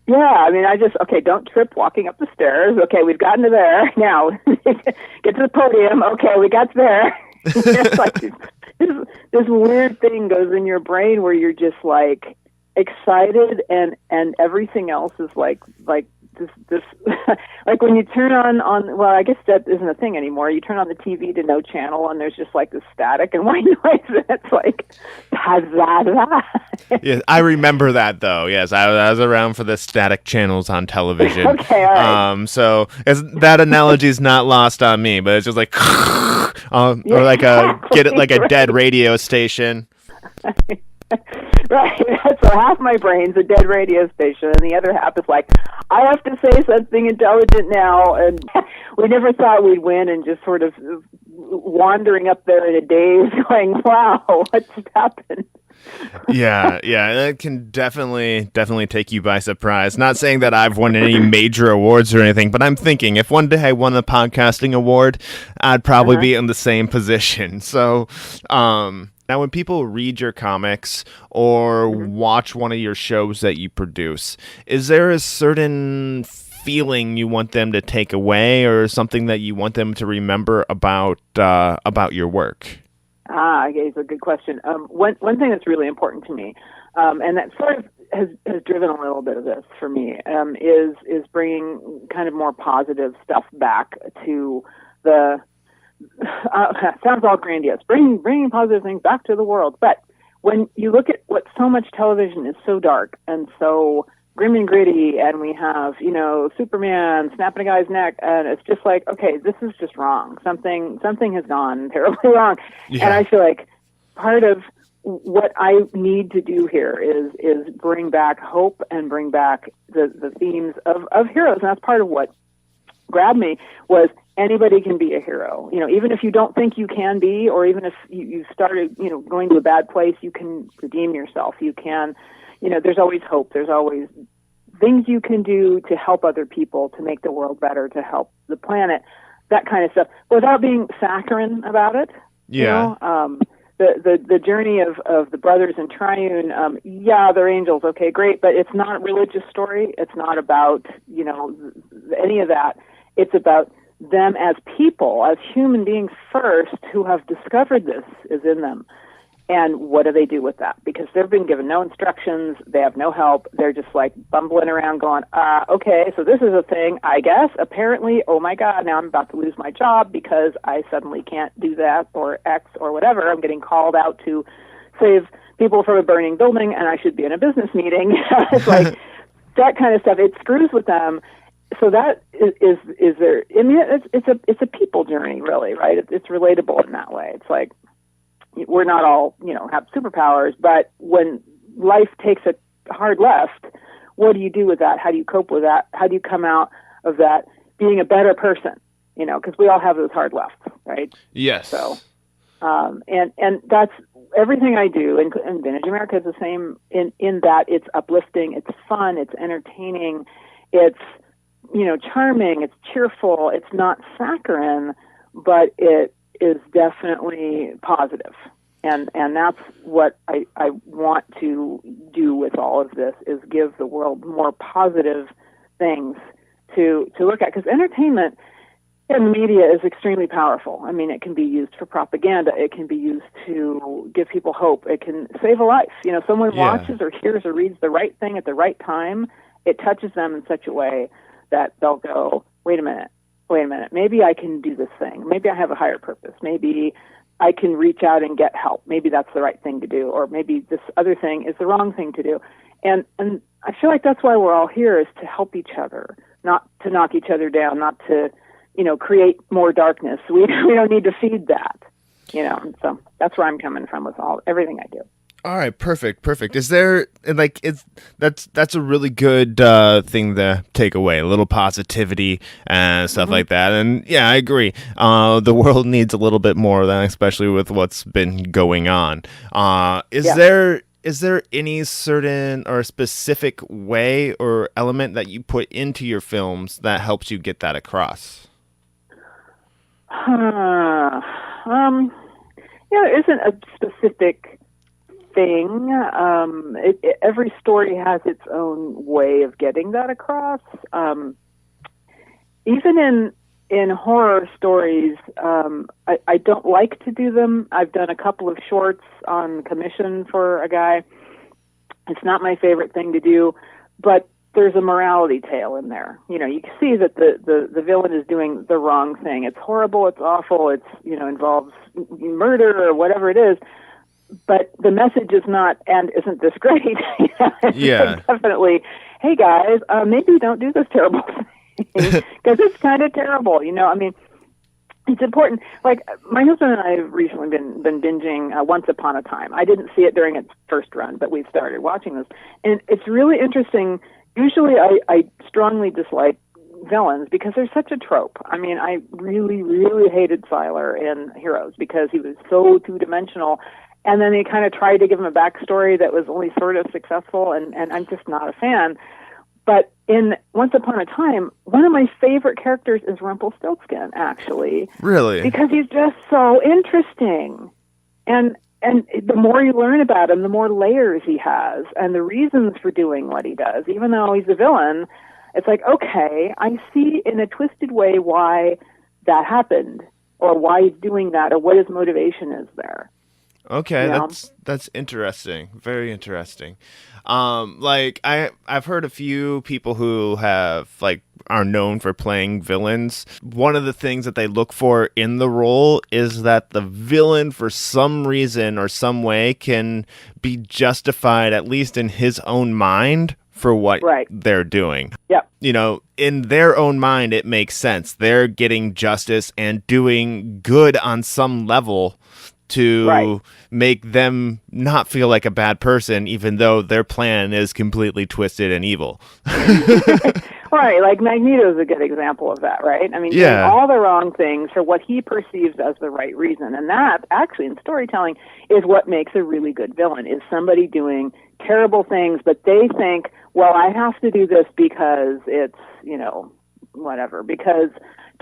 Yeah, I mean, okay, don't trip walking up the stairs. Okay, we've gotten to there. Now, get to the podium. Okay, we got to there. It's like this weird thing goes in your brain where you're just like excited and everything else is like this like when you turn on well, I guess that isn't a thing anymore. You turn on the TV to no channel and there's just like this static and white noise and it's like blah, blah, blah. Yes, I remember that though. Yes, I was around for the static channels on television. Okay, all right. So that analogy is not lost on me, but it's just like or like a dead radio station. Right. So half my brain's a dead radio station, and the other half is like, I have to say something intelligent now. And we never thought we'd win, and just sort of wandering up there in a daze, going, "Wow, what's happened?" Yeah, that can definitely take you by surprise. Not saying that I've won any major awards or anything, but I'm thinking if one day I won a podcasting award, I'd probably be in the same position. So, now, when people read your comics or watch one of your shows that you produce, is there a certain feeling you want them to take away, or something that you want them to remember about your work? Okay, it's a good question. One thing that's really important to me, and that sort of has driven a little bit of this for me, is bringing kind of more positive stuff back to the. Sounds all grandiose. Bringing positive things back to the world. But when you look at what so much television is so dark and so grim and gritty, and we have, Superman snapping a guy's neck, and it's just like, okay, this is just wrong. Something has gone terribly wrong. Yeah. And I feel like part of what I need to do here is bring back hope and bring back the themes of heroes. And that's part of what grabbed me was anybody can be a hero. Even if you don't think you can be, or even if you started, going to a bad place, you can redeem yourself. You can, there's always hope. There's always things you can do to help other people, to make the world better, to help the planet, that kind of stuff, without being saccharine about it. Yeah. The journey of the brothers in Triune, they're angels, okay, great, but it's not a religious story. It's not about, any of that. It's about them as people, as human beings first, who have discovered this is in them. And what do they do with that? Because they've been given no instructions, they have no help, they're just like bumbling around going, okay, so this is a thing, I guess, apparently, oh my God, now I'm about to lose my job because I suddenly can't do that, or X, or whatever, I'm getting called out to save people from a burning building, and I should be in a business meeting. It's like, that kind of stuff, it screws with them. So that is there. I mean, it's a people journey, really, right? It's relatable in that way. It's like we're not all have superpowers, but when life takes a hard left, what do you do with that? How do you cope with that? How do you come out of that being a better person? Because we all have those hard lefts, right? Yes. So, and that's everything I do, and Vintage America is the same in that it's uplifting, it's fun, it's entertaining, it's charming, it's cheerful, it's not saccharine, but it is definitely positive. And that's what I want to do with all of this, is give the world more positive things to look at. Because entertainment in the media is extremely powerful. I mean, it can be used for propaganda. It can be used to give people hope. It can save a life. Someone watches or hears or reads the right thing at the right time, it touches them in such a way that they'll go, wait a minute, maybe I can do this thing. Maybe I have a higher purpose. Maybe I can reach out and get help. Maybe that's the right thing to do, or maybe this other thing is the wrong thing to do. And I feel like that's why we're all here, is to help each other, not to knock each other down, not to, create more darkness. We don't need to feed that, So that's where I'm coming from with everything I do. All right, perfect. Is there like that's a really good thing to take away, a little positivity and stuff like that. And yeah, I agree. The world needs a little bit more of that, especially with what's been going on. Is there any certain or specific way or element that you put into your films that helps you get that across? There isn't a specific thing. Every story has its own way of getting that across. Even in horror stories, I don't like to do them. I've done a couple of shorts on commission for a guy. It's not my favorite thing to do, but there's a morality tale in there. You know, you can see that the villain is doing the wrong thing. It's horrible, it's awful, it's, involves murder or whatever it is. But the message is not, and isn't this great? Yeah. Definitely, hey guys, maybe don't do this terrible thing because it's kind of terrible. It's important. Like, my husband and I have recently been binging Once Upon a Time. I didn't see it during its first run, but we started watching this. And it's really interesting. Usually I strongly dislike villains because they're such a trope. I mean, I really, really hated Siler in Heroes because he was so two-dimensional. And then they kind of tried to give him a backstory that was only sort of successful, and I'm just not a fan. But in Once Upon a Time, one of my favorite characters is Rumpelstiltskin, actually. Really? Because he's just so interesting. And the more you learn about him, the more layers he has and the reasons for doing what he does. Even though he's a villain, it's like, okay, I see in a twisted way why that happened or why he's doing that or what his motivation is there. Okay, that's interesting. Very interesting. I've heard a few people who are known for playing villains. One of the things that they look for in the role is that the villain, for some reason or some way, can be justified, at least in his own mind, for what they're doing. Yeah. In their own mind, it makes sense. They're getting justice and doing good on some level to make them not feel like a bad person, even though their plan is completely twisted and evil. Right, like Magneto's a good example of that, right? I mean, doing all the wrong things for what he perceives as the right reason. And that, actually, in storytelling, is what makes a really good villain, is somebody doing terrible things, but they think, well, I have to do this because it's, whatever, because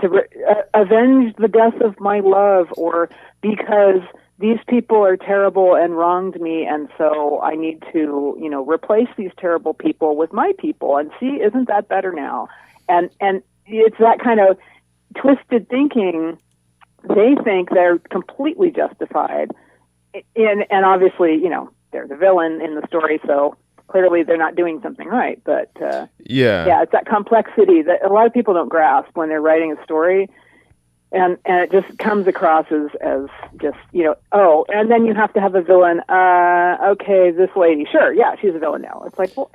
to avenge the death of my love, or because these people are terrible and wronged me, and so I need to, replace these terrible people with my people. And see, isn't that better now? And it's that kind of twisted thinking. They think they're completely justified, and obviously, they're the villain in the story, so clearly they're not doing something right. But it's that complexity that a lot of people don't grasp when they're writing a story. And it just comes across as just, and then you have to have a villain. Okay, this lady, sure, yeah, she's a villain now. It's like, well,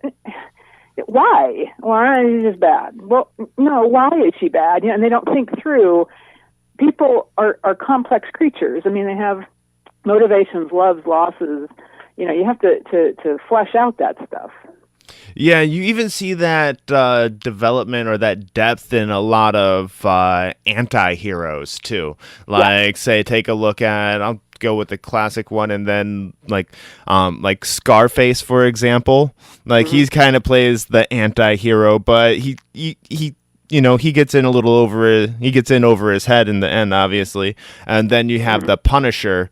why? Why is she just bad? Well, no, why is she bad? And they don't think through. People are complex creatures. I mean, they have motivations, loves, losses. You have to flesh out that stuff. Yeah, you even see that development or that depth in a lot of anti-heroes too. Say, take a look at, I'll go with the classic one, and then like Scarface, for example. He's kind of plays the anti-hero, but he he gets in a little over his head in the end, obviously. And then you have the Punisher,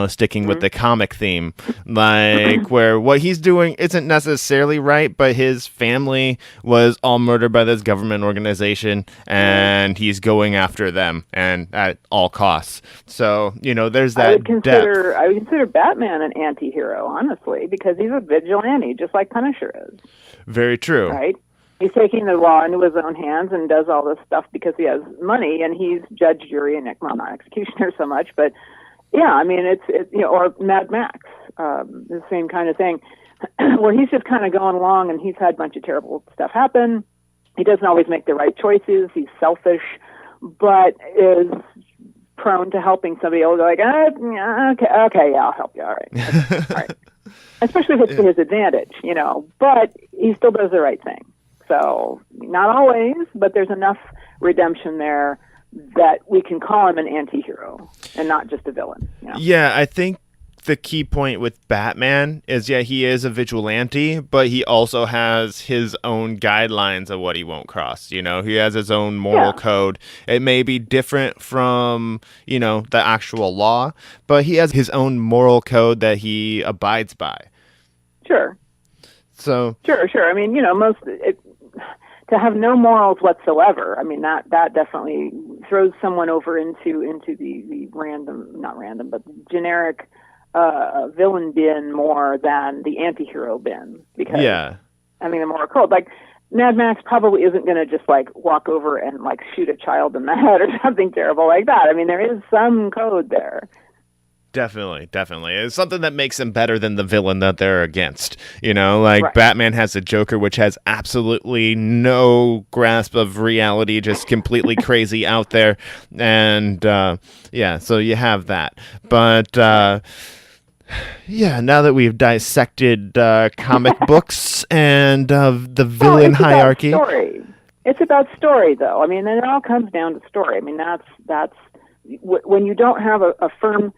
sticking with the comic theme, where what he's doing isn't necessarily right, but his family was all murdered by this government organization, and he's going after them, and at all costs. So, there's that depth. I would consider Batman an anti-hero, honestly, because he's a vigilante, just like Punisher is. Very true. Right? He's taking the law into his own hands and does all this stuff because he has money, and he's judge, jury, and not executioner so much, but yeah, I mean, it's or Mad Max, the same kind of thing, where he's just kind of going along, and he's had a bunch of terrible stuff happen. He doesn't always make the right choices. He's selfish, but is prone to helping somebody. He'll go like, okay, yeah, I'll help you. All right. All right. Especially if it's to his advantage, but he still does the right thing. So not always, but there's enough redemption there that we can call him an anti-hero and not just a villain. Yeah, I think the key point with Batman is, he is a vigilante, but he also has his own guidelines of what he won't cross. He has his own moral code. It may be different from, the actual law, but he has his own moral code that he abides by. Sure. So. Sure. I mean, to have no morals whatsoever, I mean, that definitely throws someone over into the not random, but generic villain bin more than the anti-hero bin. Because, I mean, the moral code, like, Mad Max probably isn't going to just, like, walk over and, like, shoot a child in the head or something terrible like that. I mean, there is some code there. Definitely. It's something that makes him better than the villain that they're against. Right. Batman has a Joker which has absolutely no grasp of reality, just completely crazy out there. And, so you have that. But, now that we've dissected comic books and the villain hierarchy. It's about story, though. I mean, and it all comes down to story. I mean, that's when you don't have a firm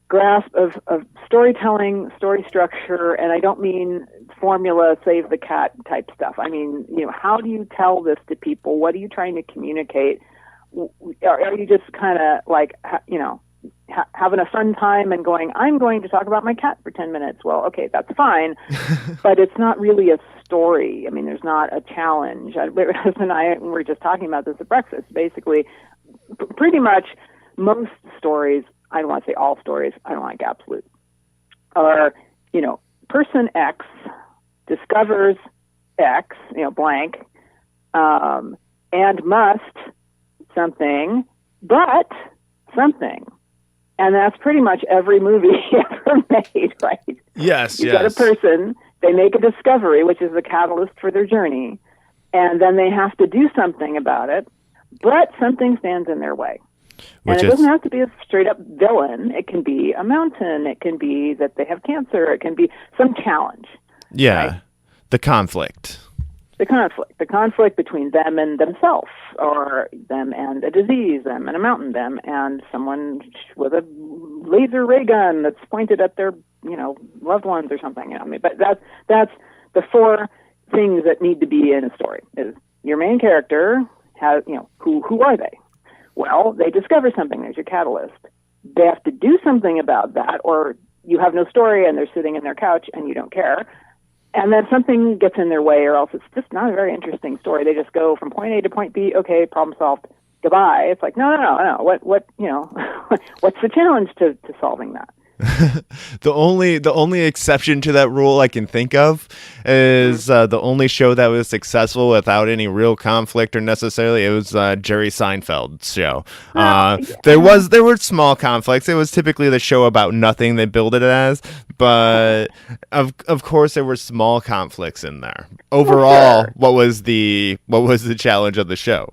grasp of storytelling, story structure, and I don't mean formula, save the cat type stuff. I mean, how do you tell this to people? What are you trying to communicate? Are you just kind of like, having a fun time and going, I'm going to talk about my cat for 10 minutes. Well, okay, that's fine, but it's not really a story. I mean, there's not a challenge. My husband and I were just talking about this at breakfast. Basically, pretty much most stories, I don't want to say all stories, I don't like absolute, are, person X discovers X, blank, and must something, but something. And that's pretty much every movie ever made, right? Yes, You've got a person, they make a discovery, which is the catalyst for their journey, and then they have to do something about it, but something stands in their way. And it doesn't have to be a straight-up villain. It can be a mountain. It can be that they have cancer. It can be some challenge. Yeah, right? The conflict. The conflict between them and themselves, or them and a disease, them and a mountain, them and someone with a laser ray gun that's pointed at their, loved ones or something. I mean, but that's the four things that need to be in a story. Is your main character has, who are they? Well, they discover something. There's your catalyst. They have to do something about that, or you have no story and they're sitting in their couch and you don't care. And then something gets in their way, or else it's just not a very interesting story. They just go from point A to point B. Okay, problem solved. Goodbye. It's like, no. What, what's the challenge to solving that? The only exception to that rule I can think of is the only show that was successful without any real conflict or necessarily, it was Jerry Seinfeld's show. There were small conflicts. It was typically the show about nothing they billed it as, but of course there were small conflicts in there. Overall, what was the challenge of the show?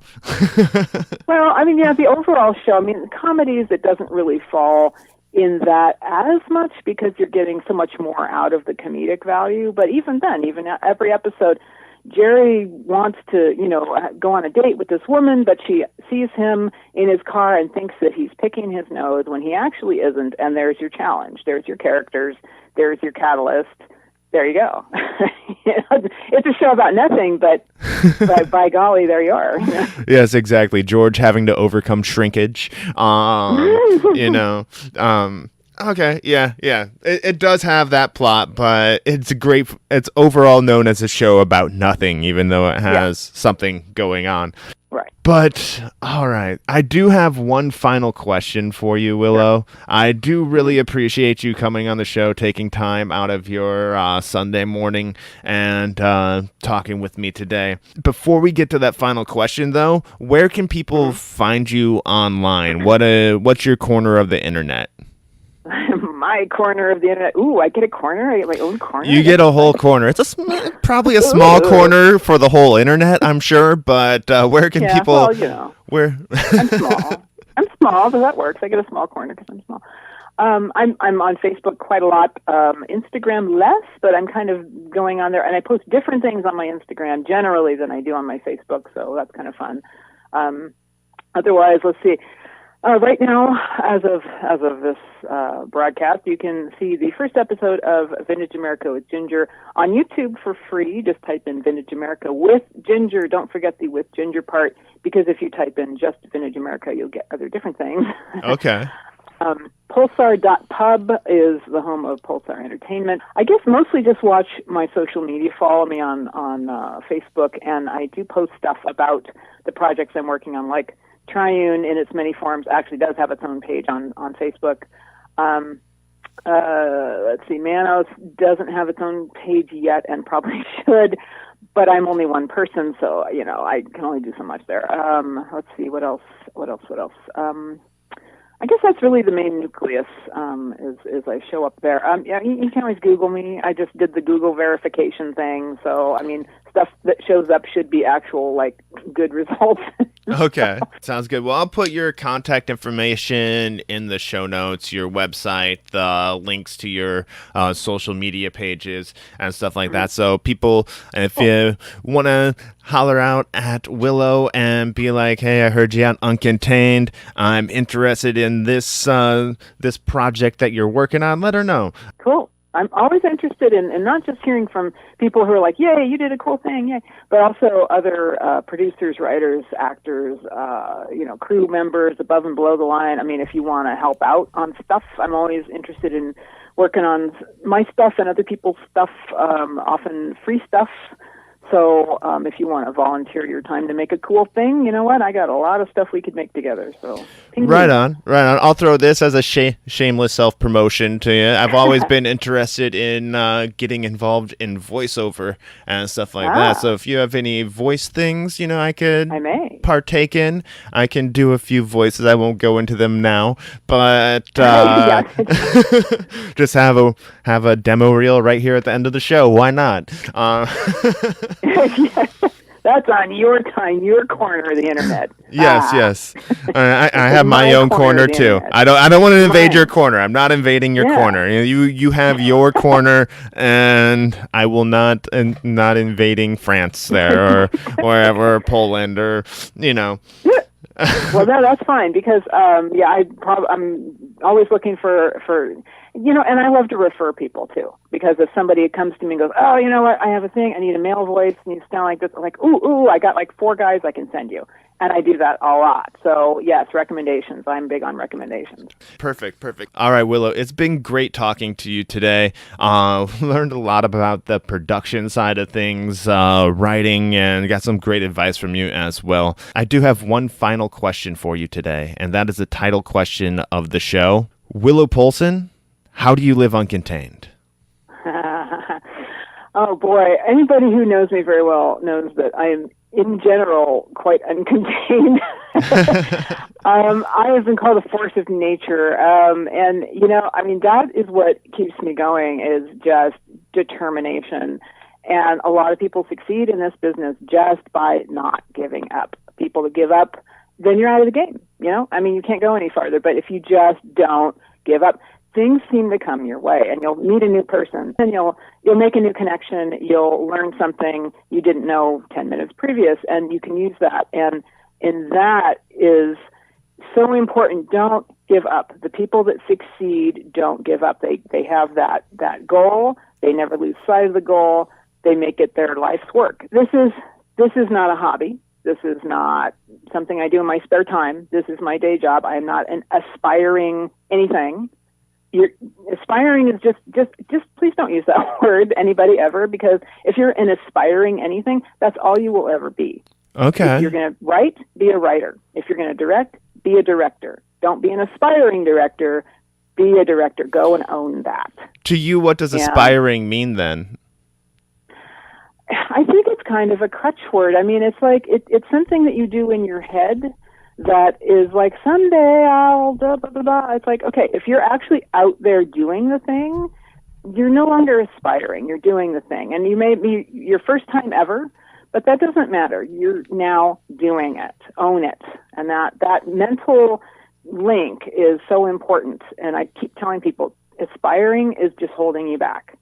Well, I mean, the overall show. I mean, comedies, it doesn't really fall in that as much because you're getting so much more out of the comedic value. But even then, even every episode, Jerry wants to, go on a date with this woman, but she sees him in his car and thinks that he's picking his nose when he actually isn't. And there's your challenge. There's your characters. There's your catalyst. There you go. It's a show about nothing, but by golly, there you are. Yes, exactly. George having to overcome shrinkage. Okay, yeah. It does have that plot, but it's overall known as a show about nothing, even though it has something going on. Right. But, all right, I do have one final question for you, Willow. Sure. I do really appreciate you coming on the show, taking time out of your Sunday morning and talking with me today. Before we get to that final question, though, where can people find you online? What's your corner of the internet? My corner of the internet. Ooh, I get a corner? I get my own corner? You get a whole corner. It's probably a small corner for the whole internet, I'm sure, but where can people... Well, Where? I'm small. small, but that works. I get a small corner because I'm small. I'm on Facebook quite a lot. Instagram less, but I'm kind of going on there, and I post different things on my Instagram generally than I do on my Facebook, so that's kind of fun. Otherwise, let's see. Right now, as of this broadcast, you can see the first episode of Vintage America with Ginger on YouTube for free. Just type in Vintage America with Ginger. Don't forget the with Ginger part, because if you type in just Vintage America, you'll get other different things. Okay. Pulsar.pub is the home of Pulsar Entertainment. I guess mostly just watch my social media. Follow me on Facebook, and I do post stuff about the projects I'm working on, like Triune in its many forms actually does have its own page on Facebook. Let's see, Manos doesn't have its own page yet and probably should, but I'm only one person, so, I can only do so much there. Let's see, what else? I guess that's really the main nucleus, is I show up there. Yeah, you can always Google me. I just did the Google verification thing, so, stuff that shows up should be actual, good results. Okay, sounds good. Well, I'll put your contact information in the show notes, your website, the links to your social media pages and stuff like that. So people, if you want to holler out at Willow and be like, hey, I heard you on Uncontained, I'm interested in this project that you're working on, let her know. Cool. I'm always interested in not just hearing from people who are like, yay, you did a cool thing, yay, but also other producers, writers, actors, crew members above and below the line. If you want to help out on stuff, I'm always interested in working on my stuff and other people's stuff, often free stuff. So if you want to volunteer your time to make a cool thing, you know what? I got a lot of stuff we could make together. So Right on. I'll throw this as a shameless self-promotion to you. I've always been interested in getting involved in voiceover and stuff like that. So if you have any voice things, I could partake in. I can do a few voices. I won't go into them now, but just have a demo reel right here at the end of the show. Why not? That's on your time, your corner of the internet. Yes. I have my own corner too. Internet. I don't want to invade your corner. I'm not invading your corner. You have your corner, and I will not invading France there or wherever, Poland or Well, that's fine because I'm always looking for and I love to refer people too, because if somebody comes to me and goes, oh, you know what, I have a thing, I need a male voice, needs to sound like this, I'm like, ooh, I got 4 guys I can send you. And I do that a lot. So, yes, recommendations. I'm big on recommendations. Perfect. All right, Willow, it's been great talking to you today. Learned a lot about the production side of things, writing, and got some great advice from you as well. I do have one final question for you today, and that is the title question of the show. Willow Polson, how do you live uncontained? Oh, boy. Anybody who knows me very well knows that I am, in general, quite uncontained. I have been called a force of nature. And, that is what keeps me going, is just determination. And a lot of people succeed in this business just by not giving up. People that give up, then you're out of the game. You can't go any farther. But if you just don't give up, things seem to come your way, and you'll meet a new person, and you'll make a new connection. You'll learn something you didn't know 10 minutes previous, and you can use that. And that is so important. Don't give up. The people that succeed don't give up. They have that goal. They never lose sight of the goal. They make it their life's work. This is not a hobby. This is not something I do in my spare time. This is my day job. I am not an aspiring anything. Aspiring is just please don't use that word, anybody, ever, because if you're an aspiring anything, that's all you will ever be. Okay. If you're going to write, be a writer. If you're going to direct, be a director. Don't be an aspiring director, be a director. Go and own that. To you, what does aspiring mean then? I think it's kind of a crutch word. It's like it's something that you do in your head that is like, someday I'll blah, blah, blah, blah. It's like, okay, if you're actually out there doing the thing, you're no longer aspiring. You're doing the thing. And you may be your first time ever, but that doesn't matter. You're now doing it. Own it. And that mental link is so important. And I keep telling people, aspiring is just holding you back.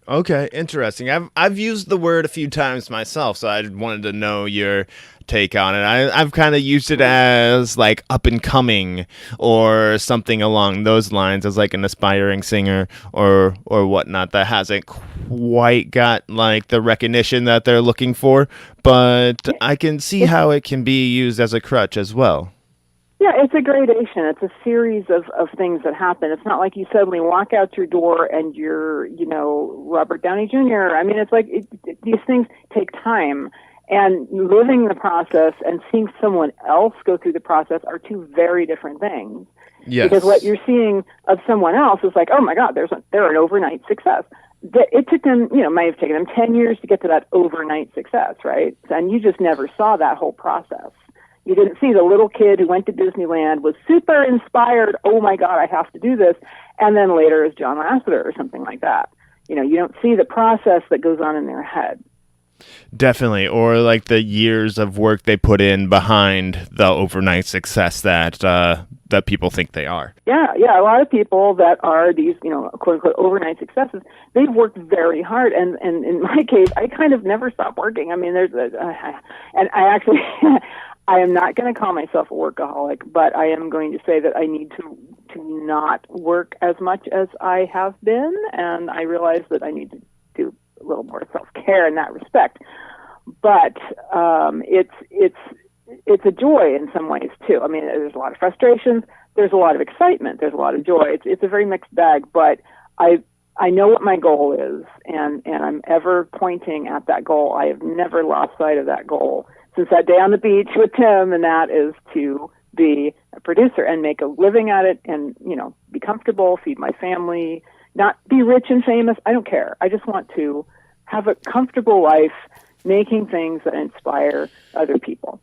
Okay, interesting. I've used the word a few times myself, so I wanted to know your take on it. I've kind of used it as like up and coming or something along those lines, as like an aspiring singer or whatnot that hasn't quite got like the recognition that they're looking for, but I can see how it can be used as a crutch as well. Yeah, it's a gradation. It's a series of things that happen. It's not like you suddenly walk out your door and you're, Robert Downey Jr. I mean, it's like these things take time. And living the process and seeing someone else go through the process are two very different things. Yes. Because what you're seeing of someone else is like, oh my God, they're an overnight success. It took them, might have taken them 10 years to get to that overnight success, right? And you just never saw that whole process. You didn't see the little kid who went to Disneyland, was super inspired, oh my God, I have to do this, and then later is John Lasseter or something like that. You don't see the process that goes on in their head. Definitely, or like the years of work they put in behind the overnight success that people think they are. Yeah, a lot of people that are these, quote unquote overnight successes, they've worked very hard, and in my case, I kind of never stop working. I mean, and I actually. I am not going to call myself a workaholic, but I am going to say that I need to not work as much as I have been, and I realize that I need to do a little more self-care in that respect. But it's a joy in some ways too. I mean, there's a lot of frustrations, there's a lot of excitement, there's a lot of joy. It's a very mixed bag, but I know what my goal is, and I'm ever pointing at that goal. I have never lost sight of that goal since that day on the beach with Tim, and that is to be a producer and make a living at it and, be comfortable, feed my family, not be rich and famous. I don't care. I just want to have a comfortable life making things that inspire other people.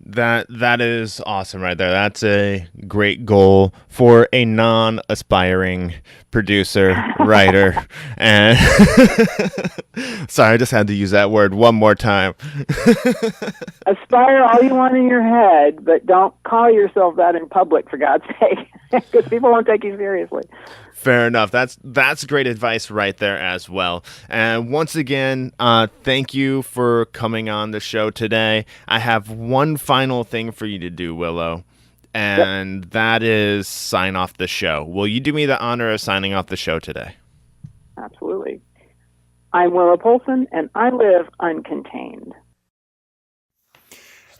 That is awesome right there. That's a great goal for a non-aspiring producer, writer, and sorry, I just had to use that word one more time. Aspire all you want in your head, but don't call yourself that in public, for God's sake, because people won't take you seriously. Fair enough. That's great advice right there as well. And once again, thank you for coming on the show today. I have one final thing for you to do, Willow, and that is sign off the show. Will you do me the honor of signing off the show today? Absolutely. I'm Willow Polson, and I live uncontained.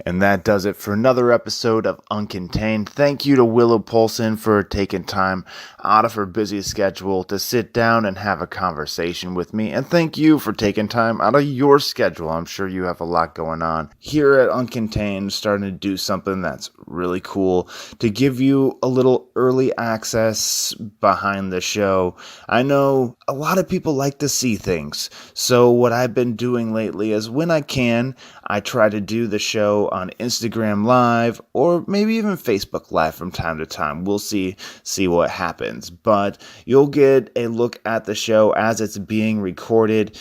And that does it for another episode of Uncontained. Thank you to Willow Polson for taking time out of her busy schedule to sit down and have a conversation with me. And thank you for taking time out of your schedule. I'm sure you have a lot going on. Here at Uncontained, starting to do something that's really cool to give you a little early access behind the show. I know a lot of people like to see things. So what I've been doing lately is when I can, I try to do the show on Instagram Live or maybe even Facebook Live from time to time. We'll see what happens. But you'll get a look at the show as it's being recorded.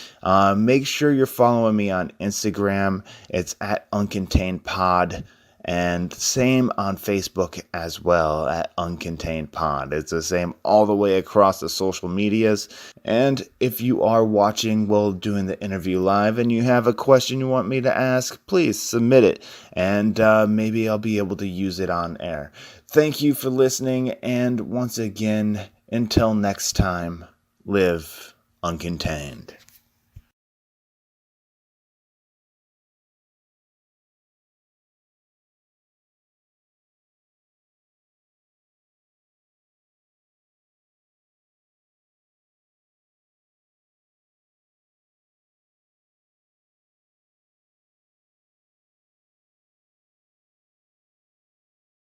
Make sure you're following me on Instagram. It's at Uncontained Pod. And same on Facebook as well, at Uncontained Pod. It's the same all the way across the social medias. And if you are watching while doing the interview live and you have a question you want me to ask, please submit it. And maybe I'll be able to use it on air. Thank you for listening. And once again, until next time, live uncontained.